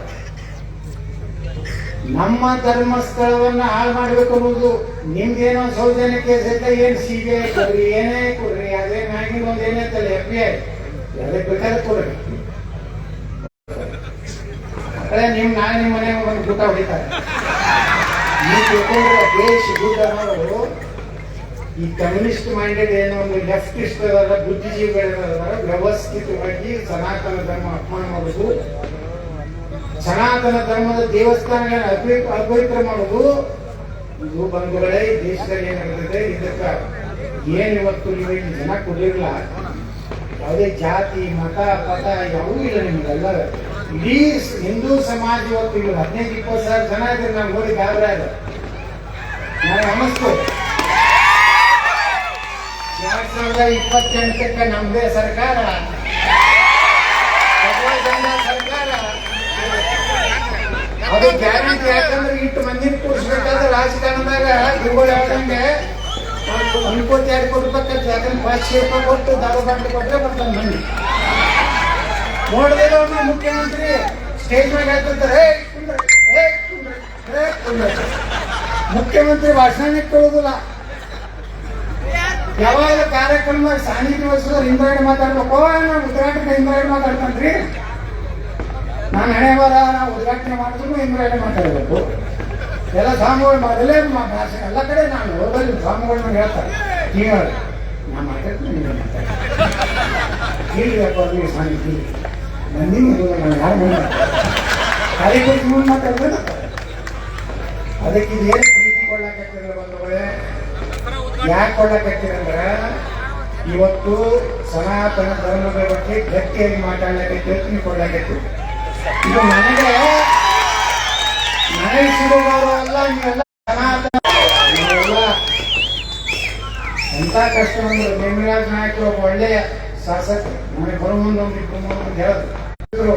ನಮ್ಮ ಧರ್ಮಸ್ಥಳವನ್ನ ಹಾಳು ಮಾಡ್ಬೇಕು ಅನ್ನೋದು ನಿಮ್ದೇನೋ ಸೌಜನ್ಯ ಕೇಸ್ ಐತೆ, ಏನ್ CBI ಕೊಡ್ರಿ ಏನೇ ಕೊಡ್ರಿ, ಅದೇ ಮ್ಯಾಗಿನ ಒಂದು ಏನೈತಲ್ಲ FBI ಅದಕ್ಕೆ ಬೇಕಾದ್ರೆ ಕೊಡ್ರಿ. ಅಕಡೆ ನಾಳೆ ನಿಮ್ಮ ಮನೆಗೆ ಒಂದು ಊಟ ಹೊಡಿತಾರೆ. ನೀವು ತಿಳ್ಕೊಂಡ್ರೆ ದೇಶ ದುಡ್ಡು ಅನ್ನೋರು ಈ ಕಮ್ಯುನಿಸ್ಟ್ ಮೈಂಡೆಡ್ ಏನೋ ಒಂದು ಲೆಫ್ಟಿಸ್ಟ್ ಅದರ ಬುದ್ಧಿಜೀವಿಗಳಿದಾರ ವ್ಯವಸ್ಥಿತವಾಗಿ ಸನಾತನ ಧರ್ಮ ಅಪಮಾನ ಮಾಡುದು, ಸನಾತನ ಧರ್ಮದ ದೇವಸ್ಥಾನಗಳನ್ನ ಅಪವಿತ್ರ ಮಾಡುದು, ಇದು ಬಂಧುಗಳೇ ಈ ದೇಶದಲ್ಲಿ ಏನಾಗ್ತದೆ. ಇದಕ್ಕ ಏನ್ ಇವತ್ತು ನೀವು ಇಲ್ಲಿ ಜನ ಕೊಡಿರಲ್ಲ, ಯಾವುದೇ ಜಾತಿ ಮತ ಪಥ ಯಾವೂ ಇಲ್ಲ ನಿಮ್ಗೆಲ್ಲ. ಇಡೀ ಹಿಂದೂ ಸಮಾಜ ಇವತ್ತು ಇಲ್ಲಿ 15-20 ಸಾವಿರ ಜನ ಇದ್ರೆ ನಾವು ನೋಡಿ ಗಾಬರಿ ಆದ ನನಗೆ ಅನಿಸ್ತು. 2028ಕ್ಕೆ ನಮ್ದೇ ಸರ್ಕಾರ, ಸರ್ಕಾರ ಅದು ಗ್ಯಾರಂಟಿ. ಯಾಕಂದ್ರೆ ಇಟ್ಟು ಮಂದಿನ ಕೂರಿಸ್ಬೇಕಾದ್ರೆ ರಾಜಕಾರಣದಾಗ ಗುರುಗಳು ಹೇಳ್ದಂಗೆ 1 ಕೋಟಿ 2 ಕೋಟಿ ರೂಪಾಯಿ ಖರ್ಚು. ಯಾಕಂದ್ರೆ 5 ರೂಪಾಯಿ ಕೊಟ್ಟು ದಾರು ಬಾಟ್ಲಿ ಕೊಟ್ಟರೆ ಬರ್ತಾನೆ ಮಂದಿ. ನೋಡಿದ್ರೆ ಮುಖ್ಯಮಂತ್ರಿ ಸ್ಟೇಜ್ ಮೇಲೆ ಹೇಳ್ತಿರ್ತಾರೆ ಮುಖ್ಯಮಂತ್ರಿ ಭಾಷಣ ಕೇಳುವುದಿಲ್ಲ. ಯಾವಾಗ ಕಾರ್ಯಕ್ರಮ ಸಾನ್ನಿಧ್ಯ ವಹಿಸಿದ್ರೆ ಇಂದ್ರಾಯಣಿ ಮಾತಾಡ್ಬೇಕು, ನಾನು ಉದ್ಘಾಟನೆ ಇಂದ್ರಾಯಣಿ ಮಾತಾಡ್ತಾನ್ರಿ, ನಾನು ಹಣೆ ಬರ ನಾವು ಉದ್ಘಾಟನೆ ಮಾಡಿದ್ರು ಇಂದ್ರಾಯಣಿ ಮಾತಾಡಬೇಕು. ಎಲ್ಲ ಸ್ವಾಮಿಗಳು ಮೊದಲೇ ಭಾಷೆ ಎಲ್ಲ ಕಡೆ ನಾನು ಹೋದಲ್ಲಿ ಸ್ವಾಮಿಗಳನ್ನ ಹೇಳ್ತಾರೆ, ಈಗ ನಾನು ಮಾತಾಡ್ತೀನಿ ಕೇಳಿಬೇಕು ನೀವು ಸಾನ್ನಿಧ್ಯ ಬಂದಿನ ಯಾರು ಮುಂದೆ ಖಾಲಿ ಕೊಟ್ಟು ಮುಂದೆ ಮಾತಾಡ್ಬೋದು. ಅದಕ್ಕೆ ಇದೇನು ಪ್ರೀತಿ ಕೊಳ್ಳಾಕತ್ತಿದ್ರೆ ಬಂದವಳೆ ಯಾಕೆ ಕೊಳ್ಳಾಕತ್ತೀರಂದ್ರೆ ಇವತ್ತು ಸನಾತನ ಧರ್ಮದ ಬಗ್ಗೆ ಗಟ್ಟಿಯಾಗಿ ಮಾತಾಡಲಿಕ್ಕೆ ತಿಳ್ಕೊಳ್ಳಾಕತ್ತೀವಿ. ಇದು ನನಗೆ ಸಿಗೋರು ಅಲ್ಲ, ನೀವೆಲ್ಲ ಸನಾತನ ನೀವೆಲ್ಲ ಎಂತ ಕಷ್ಟ ಅಂದ್ರೆ ನೇಮಿರಾಜ್ ನಾಯಕರು ಒಬ್ಬ ಒಳ್ಳೆಯ ಶಾಸಕ ನನಗೆ ಬರೋ ಮುಂದೆ ಒಂದು ಹೇಳಿದ್ರು.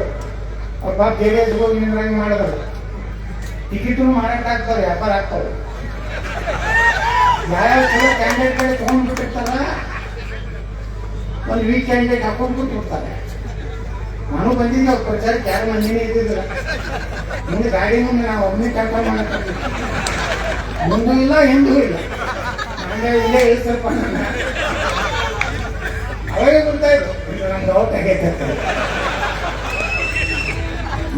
ಅವ್ರ ಪಾಪ ಜೆಡಿಎಸ್ಗೆ ಹೋಗಿ ನಿಂದ್ರಂಗೆ ಮಾಡಿದ್ರು. ಟಿಕೆಟು ಮಾರಾಟ ಆಗ್ತಾರೆ, ವ್ಯಾಪಾರ ಆಗ್ತವೆ. ಯಾವ್ಯಾವ ಚಲೋ ಕ್ಯಾಂಡಿಡೇಟ್ಗಳು ತೊಗೊಂಡ್ಬಿಟ್ಟಿರ್ತಾರ, ಒಂದು ವೀಕ್ ಕ್ಯಾಂಡಿಡೇಟ್ ಹಾಕೊಂಡು ಕೂತ್ಬಿಡ್ತಾರೆ. ನಾನು ಬಂದಿದ್ದೆ ಅವ್ರ ಪ್ರಚಾರಕ್ಕೆ, ಯಾರು ಮಂದಿನೇ ಇದ್ದಿದ್ರ. ಮುಂದೆ ಗಾಡಿ ಮುಂದೆ ನಾವು ಒಮ್ಮೆ ಕಂಟ್ರೋಲ್ ಮಾಡಕ್ಕೆ ಮುಂದೂ ಇಲ್ಲ ಹಿಂದೂ ಇಲ್ಲ, ನಂಗೆ ಇಲ್ಲೇ ಇಳಿಸ್ತಾರಪ್ಪ ನನ್ನ. ಅವಾಗೇ ಗೊತ್ತಾಯ್ತು ನಮ್ಗೆ ಔಟ್ ಆಗೈತೆ.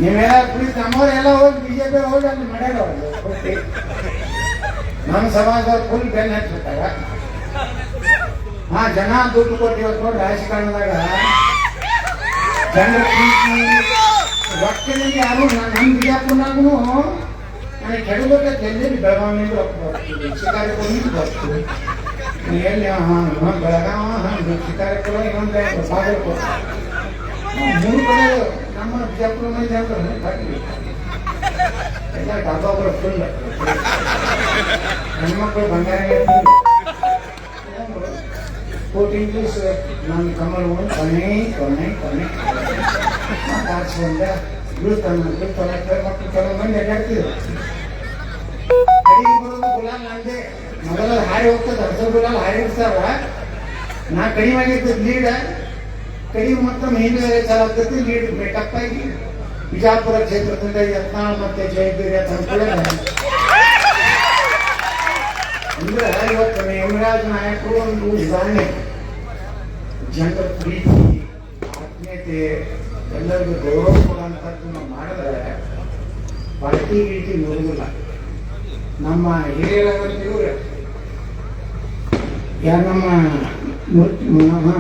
ನೀವೆಲ್ಲ ಪ್ಲೀಸ್ ನಮ್ಮವರೆಲ್ಲ ಹೋಗಿ BJP ಹೋಗಿ ಅಲ್ಲಿ ಮಾಡ್ಯಾರ ಕೊಟ್ಟು ನಮ್ಮ ಸಮಾಜದವ್ರು ಫುಲ್ ಬೆನ್ನ ಹಚ್ಬಿಟ್ಟಾಗ. ಜನ ದುಡ್ಡು ಕೊಟ್ಟು ಇವತ್ತು ನೋಡಿ ರಾಜಕಾರಣದಾಗ ಜನರ ಪ್ರೀತಿ ರೊಕ್ಕದಲ್ಲಿ ಯಾರು ನಮ್ಮ ಬಿಜಾಪುರ್ನಾಗೂ ನನಗೆ ಕೆಡಬೇಕಂತ ಎಲ್ಲೆಲ್ಲಿ ಬೆಳಗಾವಿಯಿಂದ ರೊಕ್ಕ ಬರ್ತೀವಿ, ಶಿಕಾರಿಪುರದಿಂದ ಬರ್ತೀವಿ, ಎಲ್ಲಿ ಬೆಳಗಾವ ಶಿಕಾರಿಪುರ ಇನ್ನೊಂದು ಬಾಗಲಕೋಟೆ 3 ಕಡೆ ನಮ್ಮ ಬಿಜಾಪುರ ಮಂದಿ ಜನರು ಎಲ್ಲ ಡಬ್ಬೊಬ್ಬರು ಫುಲ್ ಹೆಣ್ಮಕ್ಳು ಬಂಗಾರ ಇಂಗ್ಲೀಷ್ ನನ್ನ ಕಮಲ್ ಒಂದು ಕೊನೆ ಮಾತಾಡ್ಸ್ಕೊಂಡ ಮಕ್ಕಳು ಕೆಲವು ಮಂದಿ ಅಡ್ಡಾಡ್ತಿದ್ರು. ಕಡಿಗೆ ಬರೋದು ಗುಲಾಲ್ ನಂದೆ, ಮೊದಲ ಹಾರಿ ಹೋಗ್ತದೆ, ಅರ್ಧ ಗುಲಾಲ್ ಹಾರಿ ಇರ್ತಾರ. ನಾ ಕಡಿಮೆ ಆಗಿದ್ದ ಲೀಡ್ ಕಡಿಮೆ ಮತ್ತೊಮ್ಮೆ ಹಿಂದೆ ಚಾಲಾಗ್ತೈತಿ. ಲೀಡ್ ಬ್ರೇಕಪ್ ಆಗಿ ಬಿಜಾಪುರ ಕ್ಷೇತ್ರದಿಂದ ಯತ್ನಾಳ್ ಮತ್ತೆ ಜಯಬೀರ್ಯ ತಂದ್ಕೊಳ್ಳೆ ಅಂದ್ರೆ ಇವತ್ತು ನೇಮರಾಜ್ ನಾಯಕರು ಒಂದು ಉದಾಹರಣೆ. ಜನರ ಪ್ರೀತಿ ಆತ್ಮೀಯತೆ ಎಲ್ಲರಿಗೂ ಗೌರವ ಕೊಡುವಂಥದ್ದು ಮಾಡಿದ್ರೆ ಪಾರ್ಟಿ ಗೀಟಿ ನೋಡುವುದಿಲ್ಲ. ನಮ್ಮ ಹಿರಿಯರಾಗಿವ್ರು ಯಾರು ನಮ್ಮ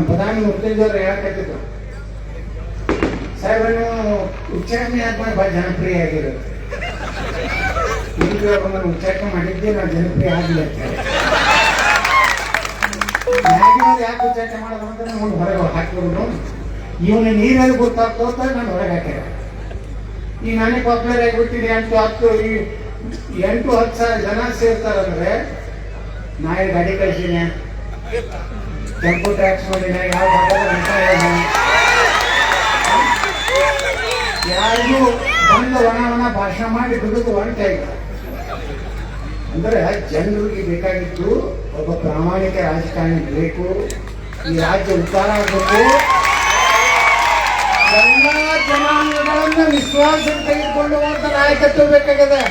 ಪ್ರಧಾನಿ ಮುರ್ತೇಜವ್ರು ಹೇಳಕತ್ತಿದ್ರು, ಸಾಹೇಬ್ರ ನೀವು ಉಚ್ಚಾರಣೆ ಆದ್ಮೇಲೆ ಭಾಳ ಜನಪ್ರಿಯ ಆಗಿರುತ್ತೆ. ಈಗ ಉಚ್ಚಾರಣೆ ಮಾಡಿದ್ದೆ ನಾವು ಜನಪ್ರಿಯ ಆಗಲಿ ಅಂತ ಹೇಳಿ ಮ್ಯಾಗಿನವ್ರು ಯಾಕೆ ಉಚ್ಚಾಟನೆ ಮಾಡೋದು ಅಂತ ನೋಡಿ ಹೊರಗೆ ಹಾಕಿಬಿಡುದು. ಇವನು ನೀರಲ್ಲಿ ಗೊತ್ತಾಗ್ತೋತ ನಾನು ಹೊರಗೆ ಹಾಕ್ಯಾರ. ಈಗ ನಾನೇ ಪಾಪ್ಯುಲರ್ ಆಗಿಬಿಟ್ಟಿದೆ. 8-10 ಸಾವಿರ ಜನ ಸೇರ್ತಾರಂದ್ರೆ ನಾ ಗಾಡಿ ಕಳಿಸಿನ ಟೆಂಪೋ ಟ್ಯಾಕ್ಸ್ ಮಾಡಿನ ಯಾವ ಯಾರಿಗೂ ಬಂದು ಒಣ ಭಾಷಣ ಮಾಡಿ ದುಡಿದು ಹೊಂಟ ಇಲ್ಲ. ಅಂದ್ರೆ ಜನರಿಗೆ ಬೇಕಾಗಿತ್ತು ಒಬ್ಬ ಪ್ರಾಮಾಣಿಕ ರಾಜಕಾರಣಿ ಬೇಕು. ಈ ರಾಜ್ಯ ಉದ್ಧಾರ ಆಗಬೇಕು. ಎಲ್ಲ ಜನಾಂಗಗಳನ್ನ ವಿಶ್ವಾಸ ತೆಗೆದುಕೊಂಡು ಹೋಗುವಂತ ನಾಯಕತ್ವ ಬೇಕಾಗಿದೆ.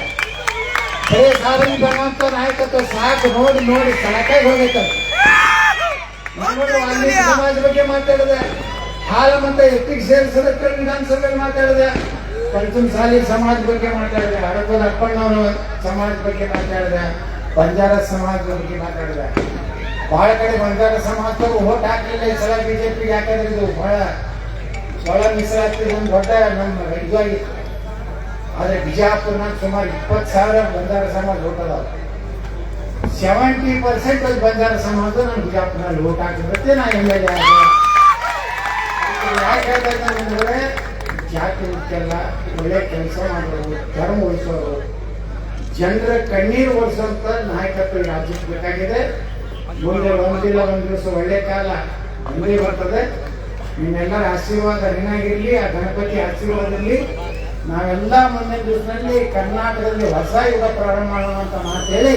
ಬರೀ ಸಾಧನೆ ಬರುವಂತ ನಾಯಕತ್ವ ಸಾಕು. ನೋಡಿ ನೋಡಿ ಸಾಕಾಗಿ ಹೋಗೈತೆ. ವಾಲ್ಮೀಕಿ ಸಮಾಜ ಬಗ್ಗೆ ಮಾತಾಡಿದೆ. ಹಾಲ ಮತ್ತೆ ಎತ್ತಿಗೆ ಸೇರಿಸೋದಕ್ಕೆ ವಿಧಾನಸಭೆಯಲ್ಲಿ ಮಾತಾಡಿದೆ. ಪಂಚಮಸಾಲಿ ಸಮಾಜ ಬಗ್ಗೆ ಮಾತಾಡಿದೆ. ಹಡಗೋದ ಅಪ್ಪಣ್ಣವರ ಸಮಾಜ ಬಗ್ಗೆ ಮಾತಾಡಿದೆ. ಬಂಜಾರ ಸಮಾಜ ಬಗ್ಗೆ ಮಾತಾಡಿದೆ. ಬಹಳ ಕಡೆ ಬಂಜಾರ ಸಮಾಜದವರು ಓಟ್ ಹಾಕಲಿಲ್ಲ ಈ ಸಲ ಬಿಜೆಪಿಗೆ. ಯಾಕಂದ್ರೆ ಇದು ಬಹಳ ಮೀಸಲಾತಿ ಒಂದು ದೊಡ್ಡ ನಮ್ಮ ಇದಾಗಿತ್ತು. ಆದ್ರೆ ಬಿಜಾಪುರ್ನಾಗ ಸುಮಾರು 20,000 ಬಂಜಾರ ಸಮಾಜ ಓಟ್ ಅದಾವ. 70% ಬಂಜಾರ ಸಮಾಜ ನಾನು ಬಿಜಾಪುರ್ನಲ್ಲಿ ಓಟ್ ಹಾಕಿದ್ರೆ ನಾ MLA ಆಗ. ಯಾಕೆ ಹೇಳ್ತಾರೆ ಜಾತಿ ಮುಖ್ಯಲ್ಲ, ಒಳ್ಳೆ ಕೆಲಸ ಮಾಡೋರು, ಧರ್ಮ ಉಳಿಸೋರು, ಜನರ ಕಣ್ಣೀರು ಓಡಿಸುವಂತ ನಾಯಕತ್ವ ರಾಜ್ಯಕ್ಕೆ ಬೇಕಾಗಿದೆ. ಮುಂದೆ ಒಂದಿಲ್ಲ ಒಂದು ದಿವಸ ಒಳ್ಳೆ ಕಾಲ ಬಂದೇ ಬರ್ತದೆ. ನಿಮ್ಮೆಲ್ಲರ ಆಶೀರ್ವಾದ ಋಣಾಗಿರ್ಲಿ. ಆ ಗಣಪತಿ ಆಶೀರ್ವಾದದಲ್ಲಿ ನಾವೆಲ್ಲ ಮುಂದಿನ ದಿವಸದಲ್ಲಿ ಕರ್ನಾಟಕದಲ್ಲಿ ಹೊಸ ಯುಗ ಪ್ರಾರಂಭ ಮಾಡೋಣ ಅಂತ ಮಾತು ಹೇಳಿ,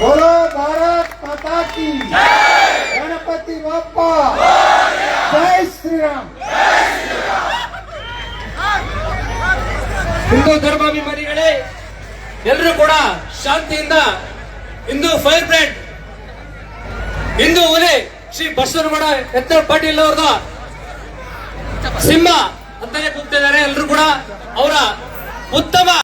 ಬೋಲೋ ಭಾರತ್ ಮಾತಾ ಕಿ ಗಣಪತಿ ಬಪ್ಪ ಜೈ ಶ್ರೀರಾಮ್. ಹಿಂದೂ ಧರ್ಮಾಭಿಮಾನಿಗಳೇ, ಎಲ್ಲರೂ ಕೂಡ ಶಾಂತಿಯಿಂದ ಹಿಂದೂ ಫೈರ್ ಬ್ರ್ಯಾಂಡ್, ಹಿಂದೂ ಹುಲಿ ಶ್ರೀ ಬಸವನಗೌಡ ಯತ್ನಾಳ್ ಪಾಟೀಲ್ ಅವ್ರದ ಸಿಂಹ ಅಂತಾನೆ ಕೂಗ್ತಿದ್ದಾರೆ. ಎಲ್ಲರೂ ಕೂಡ ಅವರ ಉತ್ತಮ